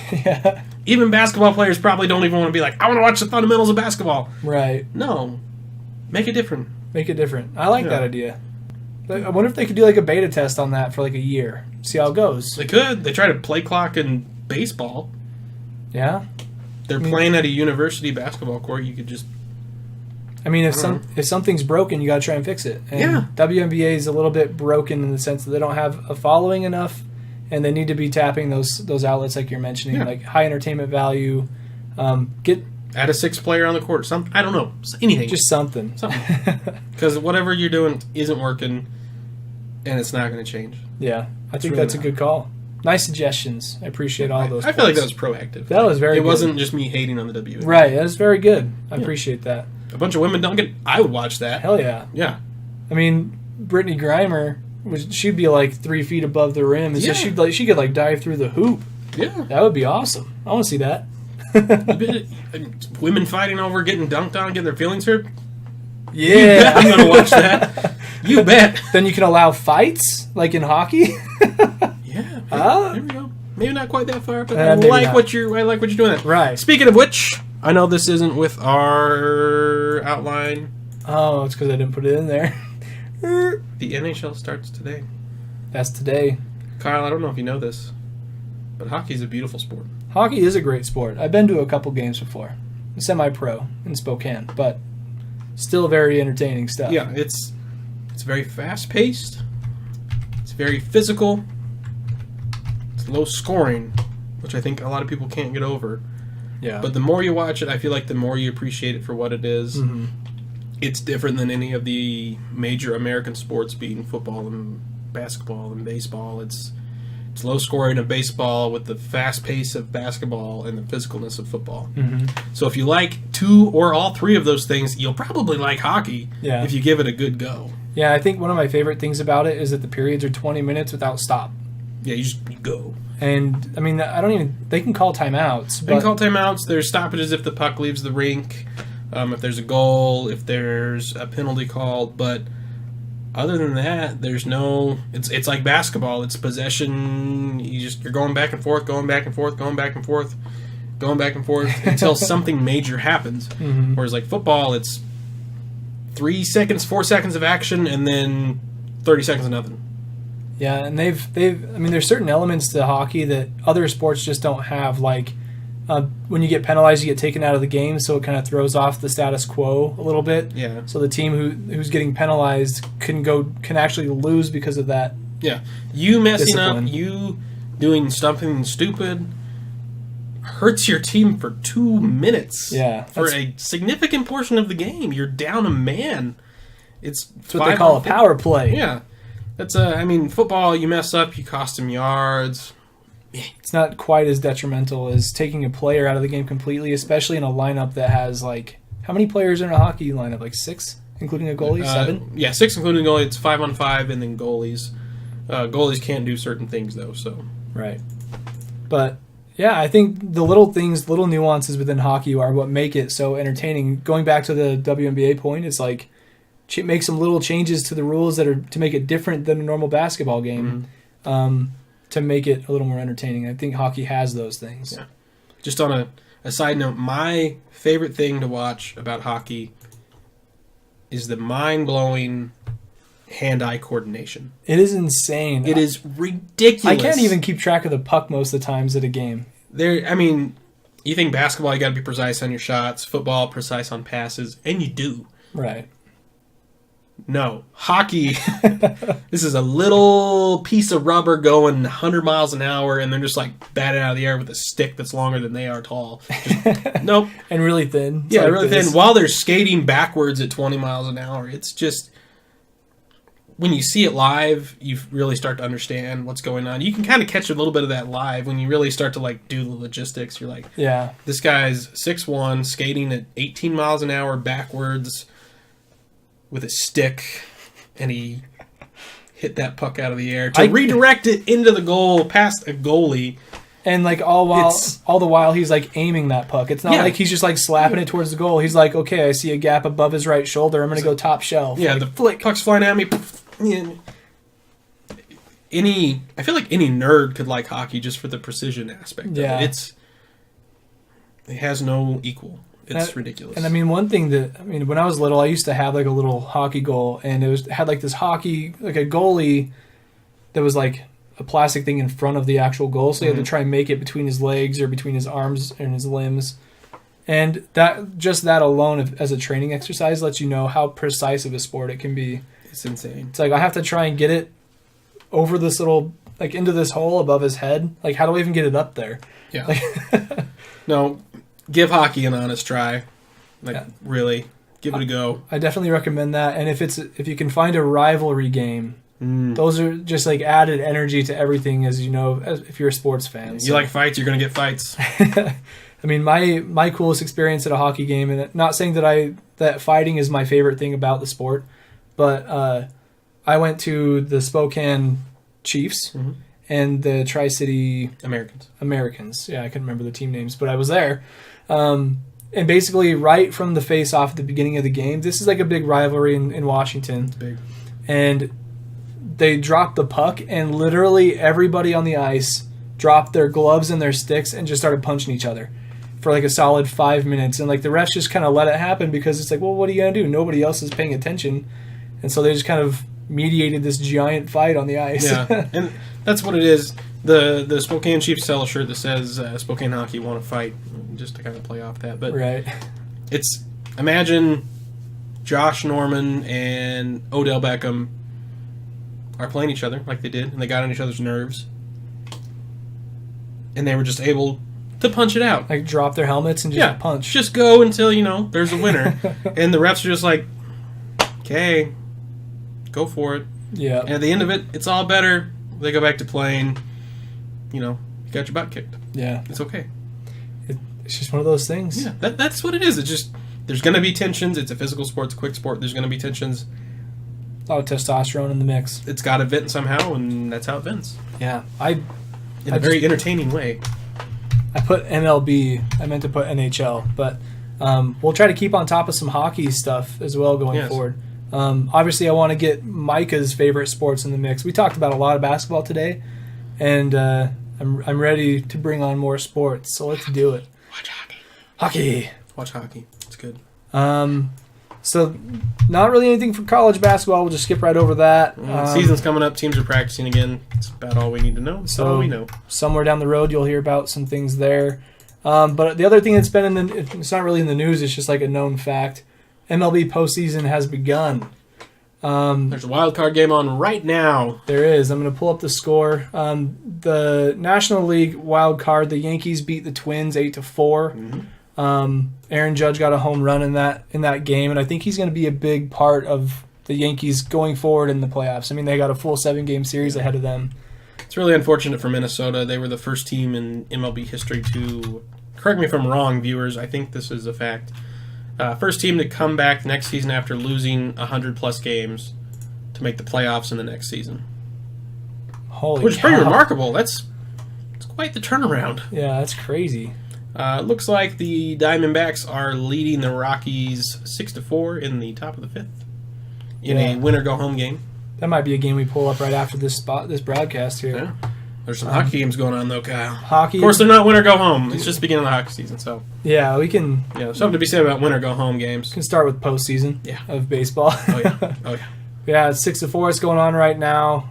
Yeah. Even basketball players probably don't even want to be like, I want to watch the fundamentals of basketball. Right. No. Make it different. Make it different. I like that idea. I wonder if they could do like a beta test on that for like a year. See how it goes. They could. They try to play clock in baseball. Yeah. They're playing at a university basketball court. You could just... if something's broken, you got to try and fix it. And WNBA is a little bit broken in the sense that they don't have a following enough, and they need to be tapping those outlets like you're mentioning, like high entertainment value. Add a sixth player on the court. I don't know. Anything. Just something. Because whatever you're doing isn't working, and it's not going to change. Yeah. I think that's a good call. Nice suggestions. I appreciate all those. I feel like that was proactive. That was very good. It wasn't just me hating on the WNBA. Right. That was very good. I appreciate that. A bunch of women dunking. I would watch that. Hell yeah. Yeah. Brittany Griner, she'd be like 3 feet above the rim, and so she could like dive through the hoop. Yeah. That would be awesome. I want to see that. Women fighting over getting dunked on, getting their feelings hurt. Yeah, I'm gonna watch that. You bet. Then you can allow fights like in hockey. Yeah. There we go. Maybe not quite that far, but I like what you're doing. There. Right. Speaking of which, I know this isn't with our outline. Oh, it's because I didn't put it in there. The NHL starts today. That's today. Kyle, I don't know if you know this, but hockey is a beautiful sport. Hockey is a great sport. I've been to a couple games before. Semi-pro in Spokane, but still very entertaining stuff. Yeah, it's very fast-paced. It's very physical. It's low scoring, which I think a lot of people can't get over. Yeah. But the more you watch it, I feel like the more you appreciate it for what it is. Mm-hmm. It's different than any of the major American sports, being football and basketball and baseball. It's low scoring of baseball with the fast pace of basketball and the physicalness of football. Mm-hmm. So if you like two or all three of those things, you'll probably like hockey if you give it a good go. Yeah, I think one of my favorite things about it is that the periods are 20 minutes without stop. Yeah, you go. And, I mean, they can call timeouts. They can call timeouts. There's stoppages if the puck leaves the rink, if there's a goal, if there's a penalty called. But other than that, there's no. It's like basketball. It's possession. You're going back and forth, going back and forth, going back and forth, going back and forth until something major happens. Mm-hmm. Whereas like football, it's 3 seconds, 4 seconds of action, and then 30 seconds of nothing. Yeah, and there's certain elements to hockey that other sports just don't have. Like when you get penalized, you get taken out of the game, so it kind of throws off the status quo a little bit. Yeah. So the team who's getting penalized can actually lose because of that. Yeah. You messing discipline. up, you doing something stupid hurts your team for 2 minutes. Yeah. For a significant portion of the game. You're down a man. It's what they call a power play. Yeah. That's football, you mess up, you cost them yards. It's not quite as detrimental as taking a player out of the game completely, especially in a lineup that has, like, how many players are in a hockey lineup? Like 6, including a goalie? 7? Yeah, 6 including a goalie. It's 5-on-5 and then goalies. Goalies can't do certain things, though, so. Right. But, yeah, I think the little things, little nuances within hockey are what make it so entertaining. Going back to the WNBA point, it's like, make some little changes to the rules that are to make it different than a normal basketball game, to make it a little more entertaining. I think hockey has those things. Yeah. Just on a side note, my favorite thing to watch about hockey is the mind-blowing hand-eye coordination. It is insane. It is ridiculous. I can't even keep track of the puck most of the times at a game. You think basketball, you got to be precise on your shots. Football, precise on passes, and you do. Right. No. Hockey, this is a little piece of rubber going 100 miles an hour, and they're just like batted out of the air with a stick that's longer than they are tall. Nope. And really thin. It's really thin. While they're skating backwards at 20 miles an hour. It's just, when you see it live, you really start to understand what's going on. You can kind of catch a little bit of that live when you really start to like do the logistics. You're like, yeah, this guy's 6'1", skating at 18 miles an hour backwards with a stick, and he hit that puck out of the air to redirect it into the goal past a goalie. And like all the while he's like aiming that puck. It's not like he's just like slapping it towards the goal. He's like, okay, I see a gap above his right shoulder. I'm going to go top shelf. Yeah, like, the puck's flying at me. I feel like any nerd could like hockey just for the precision aspect of it. It has no equal. It's ridiculous. And one thing when I was little, I used to have like a little hockey goal, and had like this hockey, like a goalie that was like a plastic thing in front of the actual goal, so you had to try and make it between his legs or between his arms and his limbs. And that alone as a training exercise lets you know how precise of a sport it can be. It's insane. It's like I have to try and get it over this little, like into this hole above his head. Like, how do I even get it up there? Yeah. No, give hockey an honest try. Really, give it a go. I definitely recommend that. And if you can find a rivalry game, those are just like added energy to everything, as you know, if you're a sports fan. You like fights, you're going to get fights. My coolest experience at a hockey game, and not saying that fighting is my favorite thing about the sport, but I went to the Spokane Chiefs and the Tri-City Americans. Yeah, I couldn't remember the team names, but I was there. And basically, right from the face-off at the beginning of the game, this is like a big rivalry in Washington. It's big. And they dropped the puck, and literally everybody on the ice dropped their gloves and their sticks and just started punching each other for like a solid 5 minutes. And like the refs just kind of let it happen because it's like, well, what are you going to do? Nobody else is paying attention. And so they just kind of mediated this giant fight on the ice. Yeah, and that's what it is. The Spokane Chiefs sell a shirt that says Spokane Hockey want to fight, just to kind of play off that. But right. Imagine Josh Norman and Odell Beckham are playing each other like they did, and they got on each other's nerves. And they were just able to punch it out. Like drop their helmets and just punch. Just go until, there's a winner. And the refs are just like, okay, go for it. Yeah. And at the end of it, it's all better. They go back to playing. You got your butt kicked. Yeah. It's okay. It's just one of those things. Yeah, that's what it is. It's just, there's going to be tensions. It's a physical sport. It's a quick sport. There's going to be tensions. A lot of testosterone in the mix. It's got to vent somehow, and that's how it vents. Yeah. In a very entertaining way. I put MLB. I meant to put NHL, but we'll try to keep on top of some hockey stuff as well going forward. Obviously, I want to get Micah's favorite sports in the mix. We talked about a lot of basketball today, and I'm ready to bring on more sports. So let's do it. Watch hockey. Hockey. Watch hockey. It's good. So not really anything for college basketball. We'll just skip right over that. Season's coming up. Teams are practicing again. That's about all we need to know. That's all we know. Somewhere down the road, you'll hear about some things there. But the other thing that's been it's not really in the news. It's just like a known fact. MLB postseason has begun. There's a wild card game on right now. There is. I'm going to pull up the score. The National League wild card, the Yankees beat the Twins 8-4. Aaron Judge got a home run in that game, and I think he's going to be a big part of the Yankees going forward in the playoffs. I mean, they got a full 7-game series ahead of them. It's really unfortunate for Minnesota. They were the first team in MLB history to, correct me if I'm wrong, viewers, I think this is a fact, first team to come back next season after losing 100-plus games to make the playoffs in the next season. Which is pretty remarkable. It's quite the turnaround. Yeah, that's crazy. Looks like the Diamondbacks are leading the Rockies 6-4 in the top of the fifth in a winner-go-home game. That might be a game we pull up right after this broadcast here. Yeah. There's some hockey games going on, though, Kyle. Hockey. Of course, they're not winner-go-home. It's just the beginning of the hockey season, so. Yeah, we can... Yeah, something to be said about winner-go-home games. We can start with postseason of baseball. Oh, yeah. Oh, yeah. Yeah, it's 6-4. It's going on right now.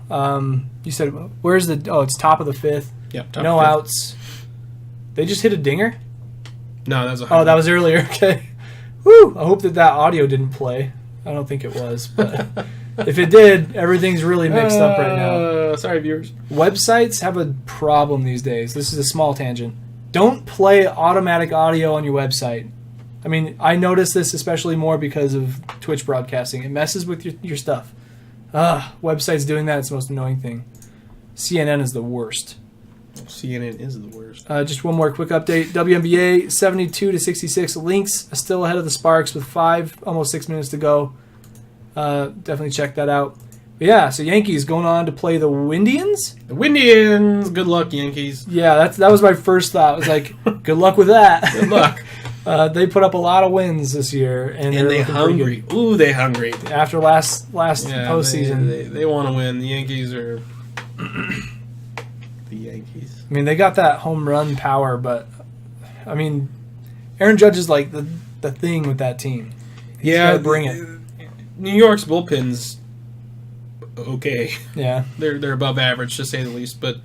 You said, where's the... Oh, it's top of the fifth. Yep, top no of the fifth. outs. They just hit a dinger? No, that was a... Oh, that was earlier. Okay. Woo! I hope that audio didn't play. I don't think it was, but if it did, everything's really mixed up right now. Sorry, viewers. Websites have a problem these days. This is a small tangent. Don't play automatic audio on your website. I mean, I notice this especially more because of Twitch broadcasting. It messes with your stuff. Websites doing that, it's the most annoying thing. CNN is the worst. CNN is the worst. Just one more quick update. WNBA 72-66. Lynx still ahead of the Sparks with almost 6 minutes to go. Definitely check that out. But yeah, so Yankees going on to play the Windians? The Windians! Good luck, Yankees. Yeah, that was my first thought. I was like, good luck with that. Good luck. They put up a lot of wins this year. And they hungry. Ooh, they hungry. After last postseason. They want to win. The Yankees are... the Yankees. I mean, they got that home run power, but, I mean, Aaron Judge is like the thing with that team. He's got to bring it. New York's bullpen's okay. Yeah. They're above average, to say the least, but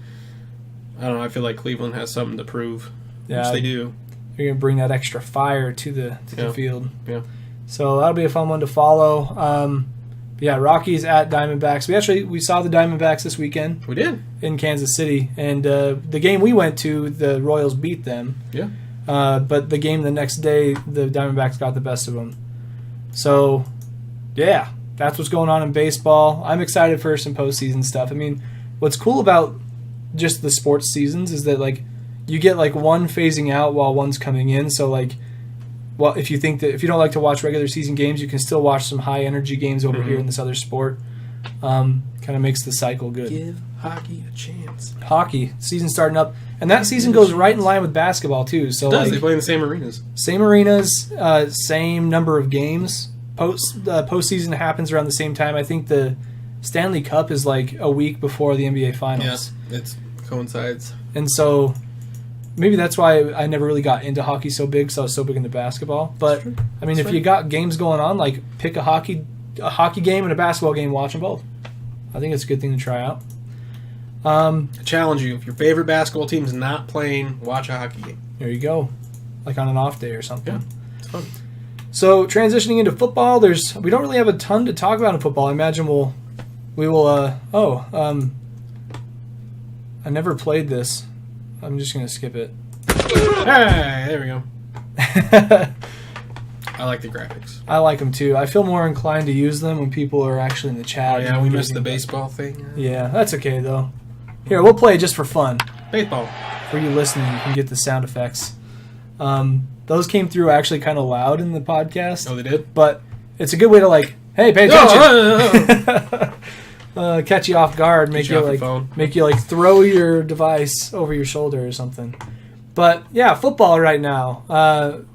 I don't know, I feel like Cleveland has something to prove, which they do. They're going to bring that extra fire to the field. Yeah. So that'll be a fun one to follow. Yeah, Rockies at Diamondbacks. We saw the Diamondbacks this weekend. We did. In Kansas City. And the game we went to, the Royals beat them. Yeah. But the game the next day, the Diamondbacks got the best of them. So, yeah, that's what's going on in baseball. I'm excited for some postseason stuff. I mean, what's cool about just the sports seasons is that, like, you get, like, one phasing out while one's coming in. So, like, well, if you don't like to watch regular season games, you can still watch some high energy games over here in this other sport. Kind of makes the cycle good. Give hockey a chance. Hockey season starting up, and that season goes right in line with basketball too. So they play in the same arenas. Same arenas, same number of games. Postseason happens around the same time. I think the Stanley Cup is like a week before the NBA Finals. Yeah, it coincides. And so maybe that's why I never really got into hockey so big, because I was so big into basketball. But, I mean, if you got games going on, like pick a hockey game and a basketball game, watch them both. I think it's a good thing to try out. I challenge you. If your favorite basketball team's not playing, watch a hockey game. There you go. Like on an off day or something. Yeah, it's fun. So, transitioning into football, we don't really have a ton to talk about in football. I imagine we will, I never played this. I'm just going to skip it. Hey, there we go. I like the graphics. I like them too. I feel more inclined to use them when people are actually in the chat. Oh, yeah, we missed the baseball thing. Yeah, that's okay, though. Here, we'll play it just for fun. Baseball. For you listening, you can get the sound effects. Those came through actually kind of loud in the podcast. Oh, they did? But it's a good way to, like, hey, pay attention. Catch you off guard, make you throw your device over your shoulder or something. But yeah, football right now.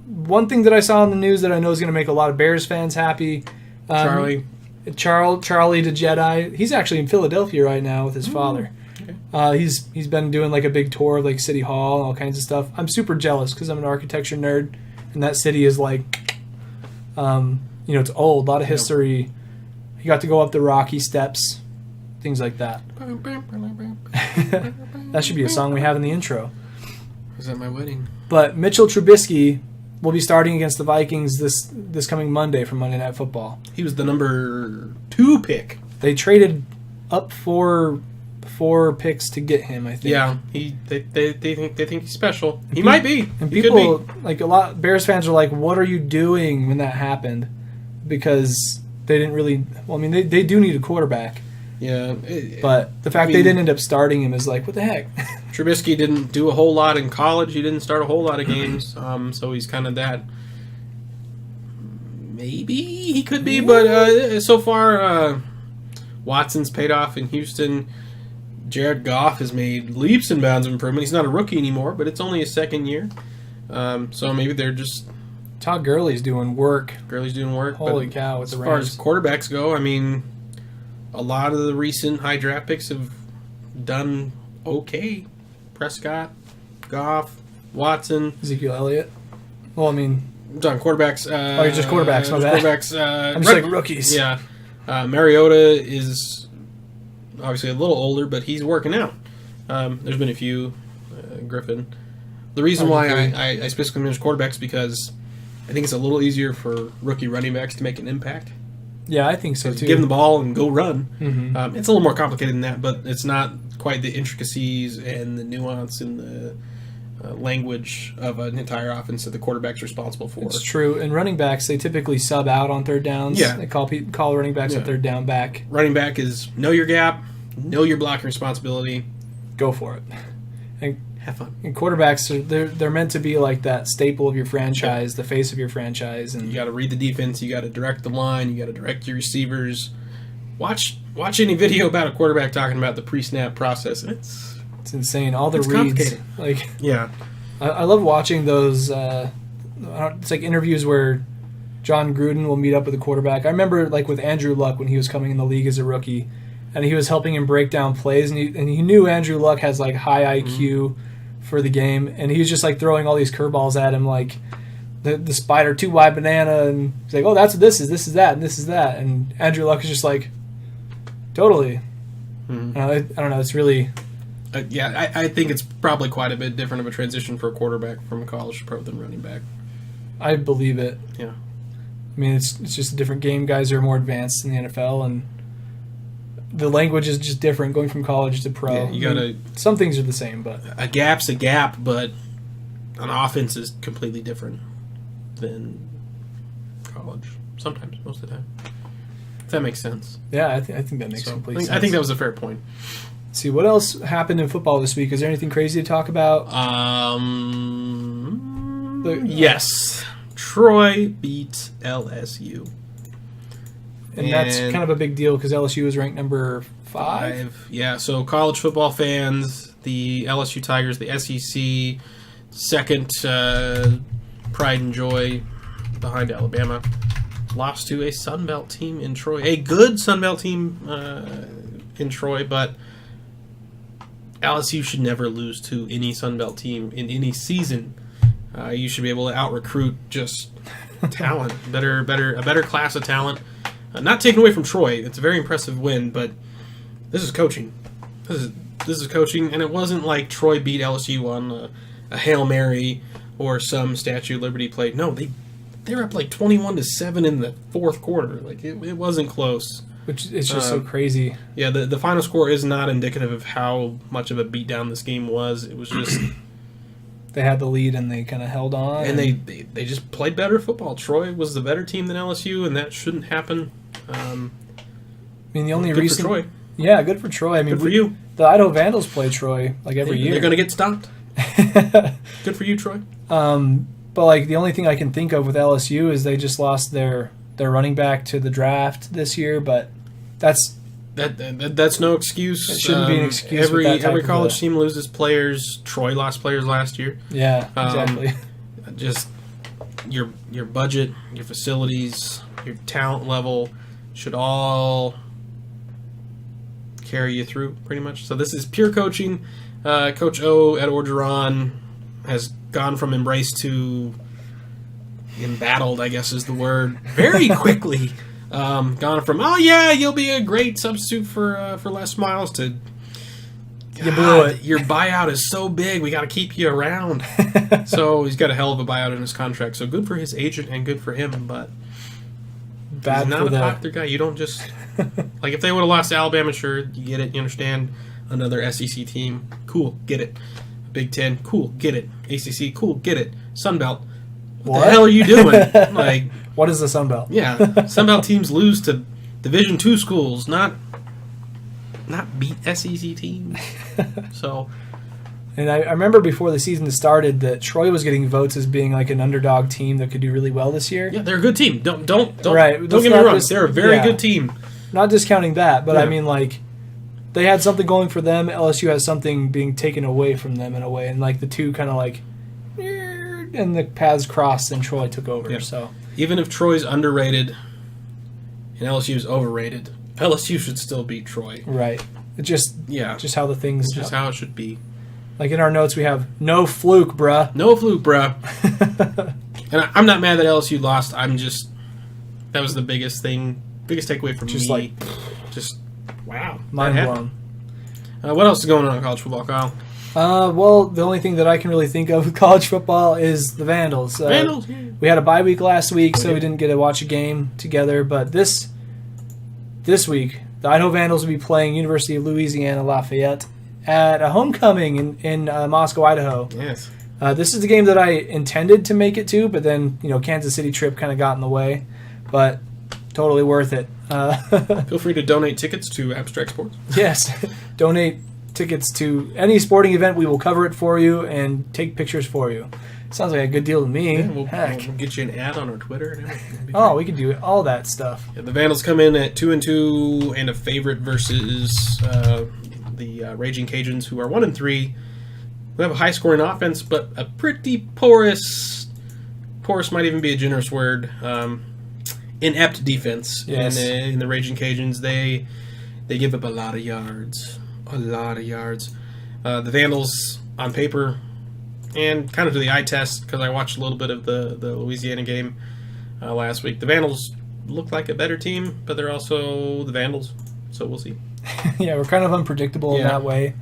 One thing that I saw in the news that I know is going to make a lot of Bears fans happy. Charlie. Charlie the Jedi. He's actually in Philadelphia right now with his father. Okay. He's been doing like a big tour of like City Hall and all kinds of stuff. I'm super jealous because I'm an architecture nerd, and that city is like, it's old, a lot of history. You got to go up the Rocky steps, things like that. That should be a song we have in the intro. Is that my wedding? But Mitchell Trubisky will be starting against the Vikings this coming Monday for Monday Night Football. He was the number 2 pick. They traded up four picks to get him, I think. Yeah, they think he's special. He might be. And he people, could be. like a lot, Bears fans are like, "What are you doing?" when that happened, because they didn't really. Well, I mean, they do need a quarterback. Yeah, but the fact they didn't end up starting him is like, what the heck? Trubisky didn't do a whole lot in college. He didn't start a whole lot of games, so he's kind of that. Maybe he could be, but so far, Watson's paid off in Houston. Jared Goff has made leaps and bounds of improvement. He's not a rookie anymore, but it's only his second year. So maybe they're just... Todd Gurley's doing work. Holy cow, with the Rams. As far as quarterbacks go, I mean, a lot of the recent high draft picks have done okay. Prescott, Goff, Watson. Ezekiel Elliott. Well, I mean... I'm talking quarterbacks. You're just quarterbacks, my bad. Quarterbacks. I'm just like rookies. Yeah. Mariota is obviously a little older, but he's working out. There's been a few. Griffin. The reason why I specifically mention quarterbacks because I think it's a little easier for rookie running backs to make an impact. Yeah, I think so too. Give them the ball and go run. Mm-hmm. It's a little more complicated than that, but it's not quite the intricacies and the nuance and the language of an entire offense that the quarterback's responsible for. It's true. And running backs, they typically sub out on third downs. Yeah. They call running backs a third down back. Running back is know your gap, know your blocking responsibility. Go for it. And have fun. And quarterbacks, they're meant to be like that staple of your franchise, the face of your franchise. And you got to read the defense. You got to direct the line. You got to direct your receivers. Watch any video about a quarterback talking about the pre-snap process. It's insane. All the reads. Like, yeah. I love watching those. It's like interviews where John Gruden will meet up with a quarterback. I remember like with Andrew Luck when he was coming in the league as a rookie, and he was helping him break down plays, and he knew Andrew Luck has like high IQ for the game, and he was just like throwing all these curveballs at him, like the spider 2 wide banana, and he's like, oh, that's what this is that, and this is that, and Andrew Luck is just like, totally. I don't know. It's really. I think it's probably quite a bit different of a transition for a quarterback from a college pro than running back. I believe it. Yeah. I mean, it's just a different game. Guys are more advanced in the NFL, and the language is just different going from college to pro. Yeah, you gotta. Some things are the same, but a gap's a gap, but an offense is completely different than college. Sometimes, most of the time. If that makes sense. Yeah, I think that makes complete sense. I think that was a fair point. Let's see, what else happened in football this week? Is there anything crazy to talk about? Yes. Troy beat LSU. And that's kind of a big deal because LSU is ranked number 5. Yeah, so college football fans, the LSU Tigers, the SEC, second pride and joy behind Alabama, lost to a Sun Belt team in Troy. A good Sun Belt team in Troy, but LSU should never lose to any Sun Belt team in any season. You should be able to out-recruit just talent, a better class of talent. Not taken away from Troy. It's a very impressive win, but this is coaching. This is coaching, and it wasn't like Troy beat LSU on a Hail Mary or some Statue of Liberty play. No, they were up like 21-7 in the fourth quarter. Like it wasn't close. Which is just so crazy. Yeah, the final score is not indicative of how much of a beatdown this game was. It was just they had the lead and they kind of held on. And they just played better football. Troy was the better team than LSU, and that shouldn't happen. I mean, the only good reason. For Troy. Yeah, good for Troy. I mean, good for you. The Idaho Vandals play Troy like every year. They're going to get stopped. Good for you, Troy. But like the only thing I can think of with LSU is they just lost their running back to the draft this year, but that's no excuse. It shouldn't be an excuse. Every college team loses players. Troy lost players last year. Yeah, exactly. Just your budget, your facilities, your talent level should all carry you through, pretty much. So this is pure coaching. Coach O at Orgeron has gone from embraced to embattled, I guess is the word, very quickly. Gone from, oh yeah, you'll be a great substitute for Les Miles to, you blew it. Your buyout is so big, we got to keep you around. So he's got a hell of a buyout in his contract. So good for his agent and good for him, but bad he's not for a popular guy. You don't just like if they would have lost to Alabama, sure, you get it, you understand. Another SEC team, cool, get it. Big Ten, cool, get it. ACC, cool, get it. Sun Belt, what the hell are you doing? Like, what is the Sun Belt? Yeah, Sun Belt teams lose to Division II schools, not beat SEC teams. So, and I remember before the season started that Troy was getting votes as being like an underdog team that could do really well this year. Yeah, they're a good team. Don't right. Don't get me wrong. They're a very good team. Not discounting that, but I mean like they had something going for them. LSU has something being taken away from them in a way, and like the two kind of like, and the paths crossed, and Troy took over. Yeah. So even if Troy's underrated and LSU's overrated, LSU should still beat Troy. Right. It just how the things. It's just how it should be. Like in our notes, we have no fluke, bruh. No fluke, bruh. And I'm not mad that LSU lost. I'm just that was the biggest takeaway from me. Just wow, mind blown. What else is going on in college football, Kyle? Well, the only thing that I can really think of with college football is the Vandals. Vandals. Yeah. We had a bye week last week, so we didn't get to watch a game together. But this week, the Idaho Vandals will be playing University of Louisiana Lafayette at a homecoming in Moscow, Idaho. Yes. This is the game that I intended to make it to, but then Kansas City trip kind of got in the way. But totally worth it. Feel free to donate tickets to Abstract Sports. Yes, donate tickets to any sporting event. We will cover it for you and take pictures for you. Sounds like a good deal to me. Yeah, we'll get you an ad on our Twitter and everything. We can do all that stuff. Yeah, the Vandals come in at 2-2 and a favorite versus the Raging Cajuns, who are 1-3. We have a high-scoring offense, but a pretty porous might even be a generous word. Inept defense. Yes. In the Raging Cajuns, they give up a lot of yards. The Vandals, on paper, and kind of to the eye test, because I watched a little bit of the Louisiana game last week. The Vandals look like a better team, but they're also the Vandals, so we'll see. Yeah, we're kind of unpredictable in that way.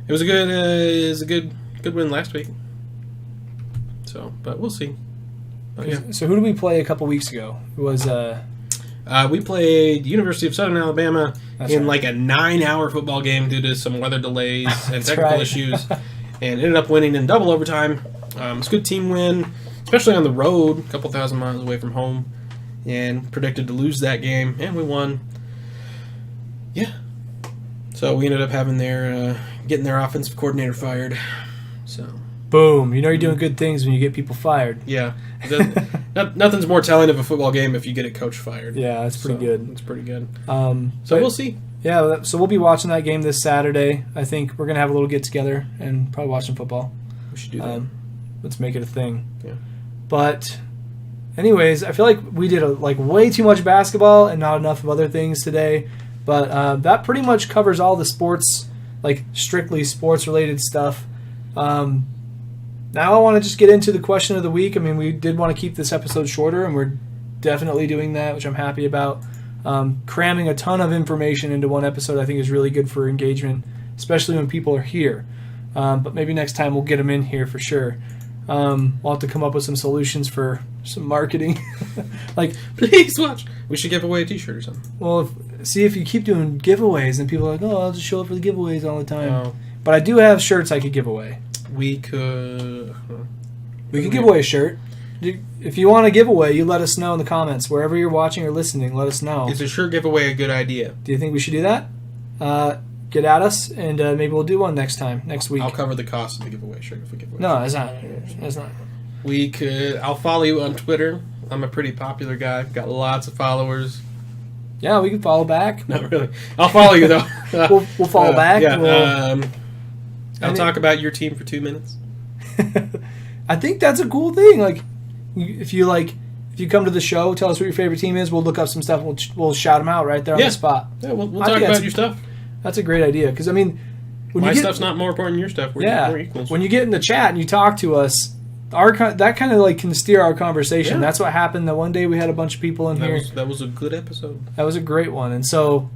It was a good win last week. So, but we'll see. So who did we play a couple weeks ago? It was we played University of Southern Alabama like a 9-hour football game due to some weather delays and technical issues, and ended up winning in double overtime. It's a good team win, especially on the road, a couple thousand miles away from home, and predicted to lose that game, and we won. Yeah. So we ended up having getting their offensive coordinator fired. So. Boom. You're doing good things when you get people fired. Yeah. Nothing's more telling of a football game if you get a coach fired. Yeah, that's pretty good. It's pretty good. So we'll see. Yeah, so we'll be watching that game this Saturday. I think we're going to have a little get-together and probably watch some football. We should do that. Let's make it a thing. Yeah. But anyways, I feel like we did way too much basketball and not enough of other things today. But that pretty much covers all the sports, strictly sports-related stuff. Now I want to just get into the question of the week. I mean, we did want to keep this episode shorter, and we're definitely doing that, which I'm happy about. Cramming a ton of information into one episode I think is really good for engagement, especially when people are here. But maybe next time we'll get them in here for sure. We'll have to come up with some solutions for some marketing. Please watch. We should give away a t-shirt or something. Well, see if you keep doing giveaways, and people are like, I'll just show up for the giveaways all the time. Oh. But I do have shirts I could give away. We could give away a shirt. If you want a giveaway, you let us know in the comments. Wherever you're watching or listening, let us know. Is a shirt giveaway a good idea? Do you think we should do that? Get at us, and maybe we'll do one next week. I'll cover the cost of the giveaway shirt if we give away. No, it's not. We could. I'll follow you on Twitter. I'm a pretty popular guy. I've got lots of followers. Yeah, we can follow back. Not really. I'll follow you though. We'll follow back. Yeah. I'll talk about your team for 2 minutes. I think that's a cool thing. If you If you come to the show, tell us what your favorite team is. We'll look up some stuff. We'll shout them out right there on the spot. Yeah, we'll talk about your stuff. That's a great idea. Because, I mean... My stuff's not more important than your stuff. We're equals. When you get in the chat and you talk to us, that kind of like can steer our conversation. Yeah. That's what happened the one day we had a bunch of people in here. That was a good episode. That was a great one. And so,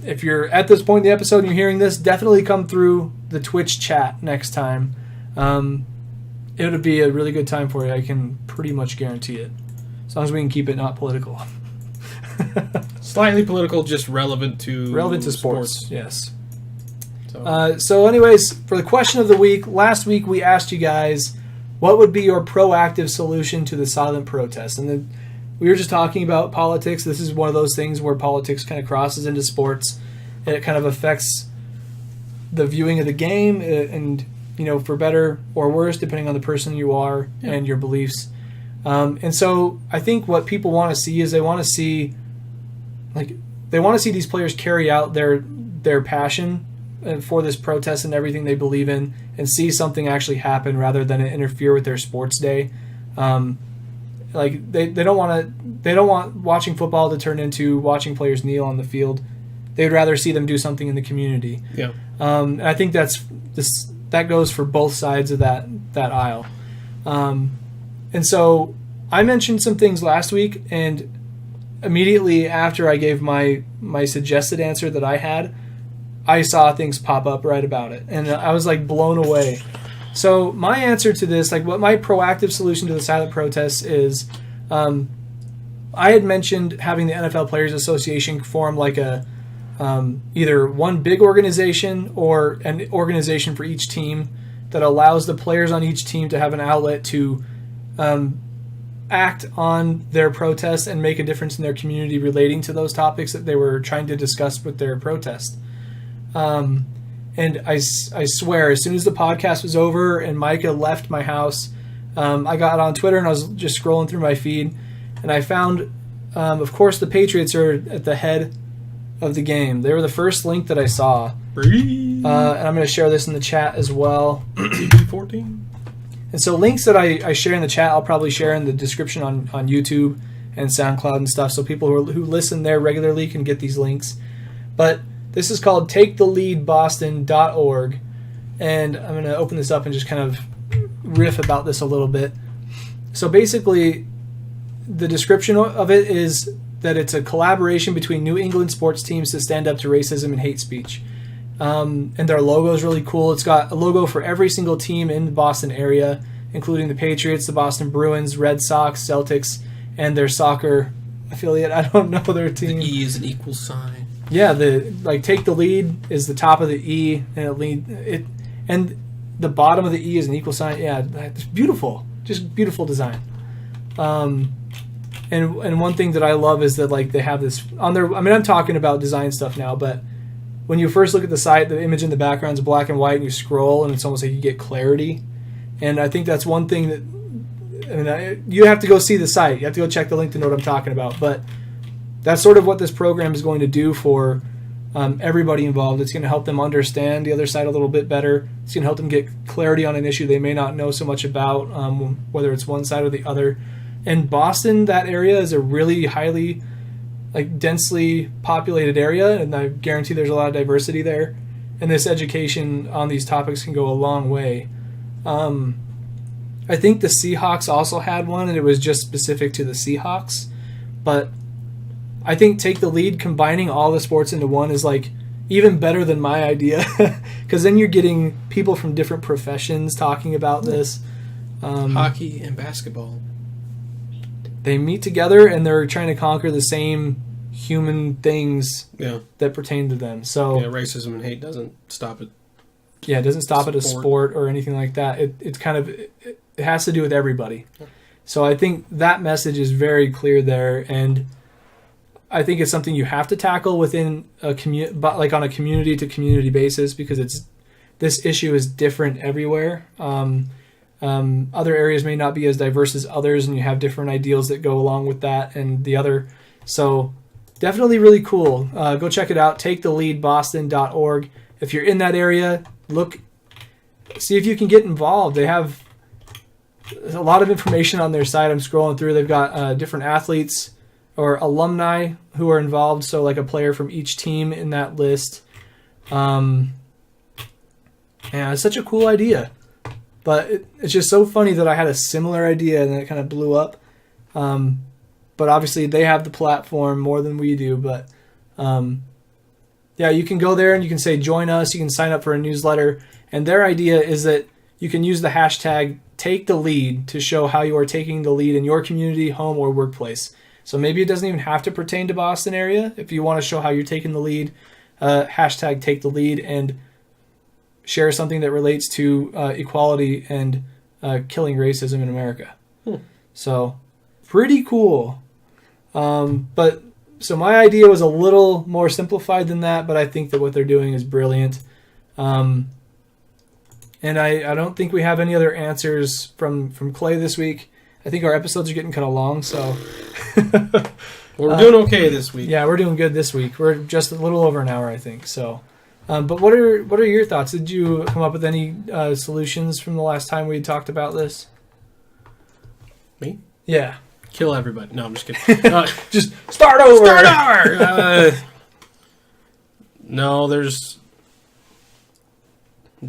if you're at this point in the episode and you're hearing this, definitely come through the Twitch chat next time. It would be a really good time for you. I can pretty much guarantee it. As long as we can keep it not political. Slightly political, just relevant to sports. Yes. So anyways, for the question of the week, last week we asked you guys what would be your proactive solution to the silent protest. And then we were just talking about politics. This is one of those things where politics kind of crosses into sports, and it kind of affects the viewing of the game, and for better or worse, depending on the person you are and your beliefs. And so I think what people want to see is they want to see these players carry out their passion for this protest and everything they believe in, and see something actually happen rather than it interfere with their sports day. They don't want watching football to turn into watching players kneel on the field. They'd rather see them do something in the community. Yeah. And I think that goes for both sides of that aisle. And so I mentioned some things last week, and immediately after I gave my suggested answer that I had, I saw things pop up right about it, and I was like blown away. So my answer to this, like what my proactive solution to the silent protests is, I had mentioned having the NFL Players Association form like a either one big organization or an organization for each team that allows the players on each team to have an outlet to act on their protests and make a difference in their community relating to those topics that they were trying to discuss with their protest. And I swear, as soon as the podcast was over and Micah left my house, I got on Twitter and I was just scrolling through my feed, and I found, of course, the Patriots are at the head of the game. They were the first link that I saw. And I'm going to share this in the chat as well. TB14. And so links that I share in the chat, I'll probably share in the description on YouTube and SoundCloud and stuff, so people who listen there regularly can get these links. But this is called taketheleadboston.org, and I'm going to open this up and just kind of riff about this a little bit. So basically, the description of it is that it's a collaboration between New England sports teams to stand up to racism and hate speech. And their logo is really cool. It's got a logo for every single team in the Boston area, including the Patriots, the Boston Bruins, Red Sox, Celtics, and their soccer affiliate. I don't know their team. The E is an equal sign. Yeah, take the lead is the top of the E, and the bottom of the E is an equal sign. Yeah, it's beautiful, just beautiful design. And one thing that I love is that they have this on their. I mean, I'm talking about design stuff now, but when you first look at the site, the image in the background is black and white, and you scroll, and it's almost like you get clarity. And I think that's one thing that. I mean, you have to go see the site. You have to go check the link to know what I'm talking about, but. That's sort of what this program is going to do for everybody involved. It's going to help them understand the other side a little bit better. It's going to help them get clarity on an issue they may not know so much about, whether it's one side or the other. And Boston, that area, is a really highly, densely populated area, and I guarantee there's a lot of diversity there. And this education on these topics can go a long way. I think the Seahawks also had one, and it was just specific to the Seahawks. But I think Take the Lead, combining all the sports into one, is even better than my idea, because then you're getting people from different professions talking about this. Hockey and basketball. They meet together and they're trying to conquer the same human things that pertain to them. So racism and hate doesn't stop it. Yeah, it doesn't stop at a sport or anything like that. It has to do with everybody. Yeah. So I think that message is very clear there, and I think it's something you have to tackle within a on a community to community basis, because this issue is different everywhere. Other areas may not be as diverse as others, and you have different ideals that go along with that and the other. So definitely really cool. Go check it out. TakeTheLeadBoston.org. If you're in that area, see if you can get involved. They have there's a lot of information on their site. I'm scrolling through. They've got different athletes or alumni who are involved, so like a player from each team in that list. Yeah, it's such a cool idea. But it's just so funny that I had a similar idea and then it kind of blew up. But obviously they have the platform more than we do. But yeah, you can go there and you can say join us. You can sign up for a newsletter. And their idea is that you can use the hashtag take the lead to show how you are taking the lead in your community, home, or workplace. So maybe it doesn't even have to pertain to Boston area. If you want to show how you're taking the lead, hashtag take the lead and share something that relates to equality and killing racism in America. So pretty cool. But so my idea was a little more simplified than that, but I think that what they're doing is brilliant. And I don't think we have any other answers from Clay this week. I think our episodes are getting kind of long, so we're doing okay this week. Yeah, we're doing good this week. We're just a little over an hour, I think. So, but what are your thoughts? Did you come up with any solutions from the last time we talked about this? Me? Yeah. Kill everybody. No, I'm just kidding. Just start over. Start over. No, there's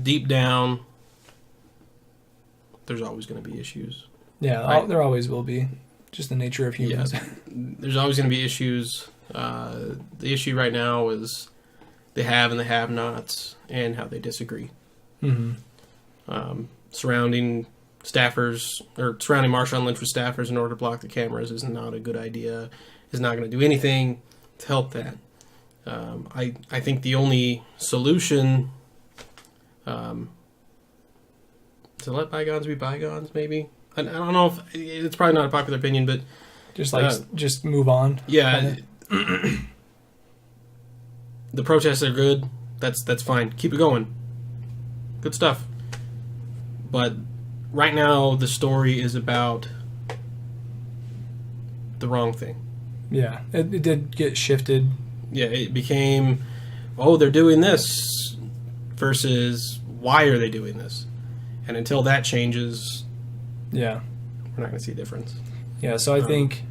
deep down. There's always going to be issues. Yeah, right? There always will be. Just the nature of humans. Yeah, there's always going to be issues. The issue right now is the have and the have-nots and how they disagree. Mm-hmm. Surrounding staffers or surrounding Marshawn Lynch with staffers in order to block the cameras is not a good idea. Is not going to do anything to help that. I think the only solution to let bygones be bygones, maybe. I don't know if it's probably not a popular opinion, but just move on. Yeah, the protests are good. That's fine. Keep it going. Good stuff. But right now, the story is about the wrong thing. Yeah, it did get shifted. Yeah, it became, they're doing this versus why are they doing this? And until that changes, yeah, we're not going to see a difference. Yeah, so I think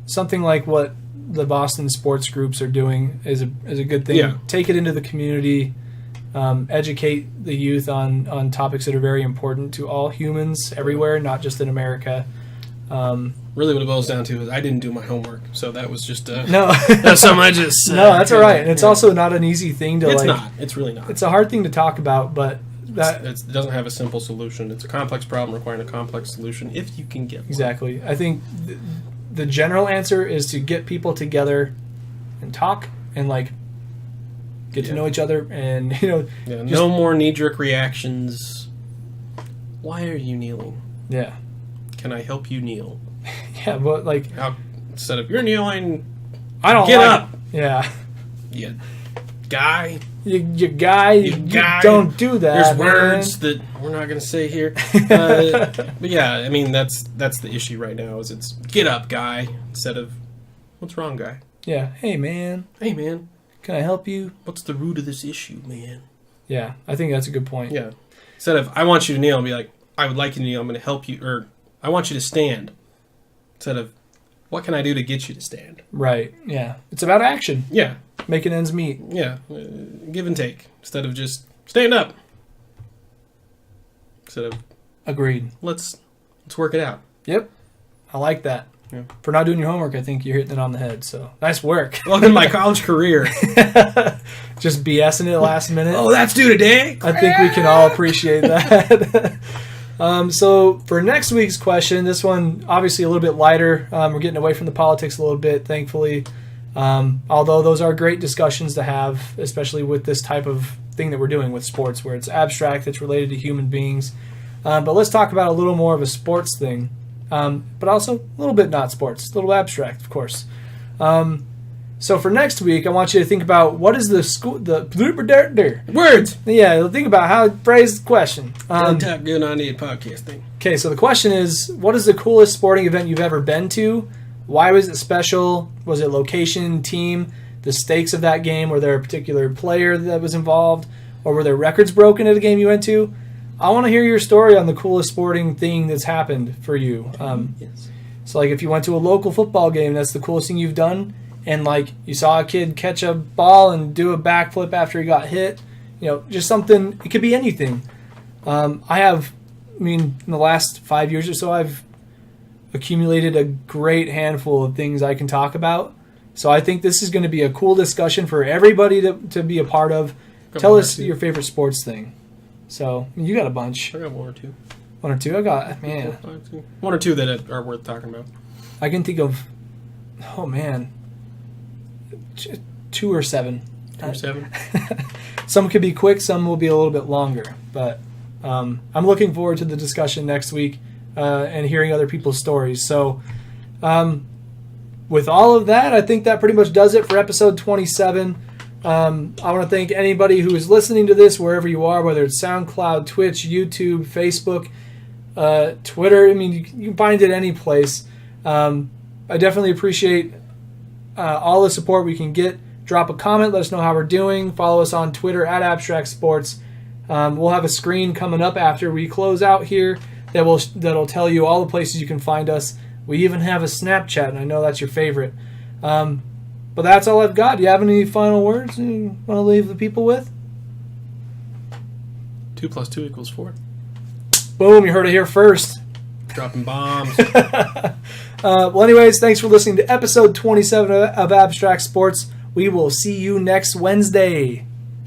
something like what the Boston sports groups are doing is a good thing. Yeah. Take it into the community, educate the youth on topics that are very important to all humans everywhere, not just in America. Really what it boils down to is I didn't do my homework, so that was just no. That's something I just no, that's all right. And it's also not an easy thing to It's not. It's really not. It's a hard thing to talk about, but it doesn't have a simple solution. It's a complex problem requiring a complex solution if you can get one. Exactly. I think the general answer is to get people together and talk and get to know each other and no more knee-jerk reactions. Why are you kneeling? Yeah. Can I help you kneel? Yeah, but instead of you're kneeling, I don't get up. Yeah. You guy. You guy. You don't do that. There's words that we're not going to say here. But yeah, I mean that's the issue right now. Is it's get up, guy, instead of what's wrong, guy. Yeah. Hey, man. Can I help you? What's the root of this issue, man? Yeah, I think that's a good point. Yeah. Instead of I want you to kneel, and be like I would like you to kneel. I'm going to help you, or I want you to stand. Instead of what can I do to get you to stand? Right. Yeah. It's about action. Yeah. Making ends meet. Yeah. Give and take. Instead of just stand up. Instead of agreed. Let's work it out. Yep. I like that. Yeah. For not doing your homework, I think you're hitting it on the head. So nice work. Welcome to my college career. Just BSing it last minute. Oh, that's due today. I think we can all appreciate that. So for next week's question, this one obviously a little bit lighter. We're getting away from the politics a little bit, thankfully. Although those are great discussions to have, especially with this type of thing that we're doing with sports, where it's abstract, it's related to human beings. But let's talk about a little more of a sports thing, but also a little bit not sports, a little abstract, of course. So for next week, I want you to think about what is the words. Yeah, think about how to phrase the question. Top good on the podcast thing. Okay, so the question is, what is the coolest sporting event you've ever been to? Why was it special? Was it location, team, the stakes of that game? Were there a particular player that was involved? Or were there records broken at a game you went to? I want to hear your story on the coolest sporting thing that's happened for you. Yes. So, like, if you went to a local football game, that's the coolest thing you've done, and, like, you saw a kid catch a ball and do a backflip after he got hit, just something. It could be anything. In the last 5 years or so, I've accumulated a great handful of things I can talk about. So I think this is going to be a cool discussion for everybody to be a part of. Tell us your favorite sports thing. So you got a bunch. I got one or two. One or two? I got, man. One or two that are worth talking about. I can think of, 2 or 7. 2 or 7? Some could be quick, some will be a little bit longer. But I'm looking forward to the discussion next week and hearing other people's stories. So with all of that, I think that pretty much does it for episode 27. I want to thank anybody who is listening to this wherever you are, whether it's SoundCloud, Twitch, YouTube, Facebook, Twitter. You can find it any place. I definitely appreciate all the support we can get. Drop a comment, let us know how we're doing. Follow us on Twitter at Abstract Sports. We'll have a screen coming up after we close out here that'll tell you all the places you can find us. We even have a Snapchat, and I know that's your favorite. But that's all I've got. Do you have any final words you want to leave the people with? 2 + 2 = 4. Boom, you heard it here first. Dropping bombs. Well, anyways, thanks for listening to episode 27 of Abstract Sports. We will see you next Wednesday.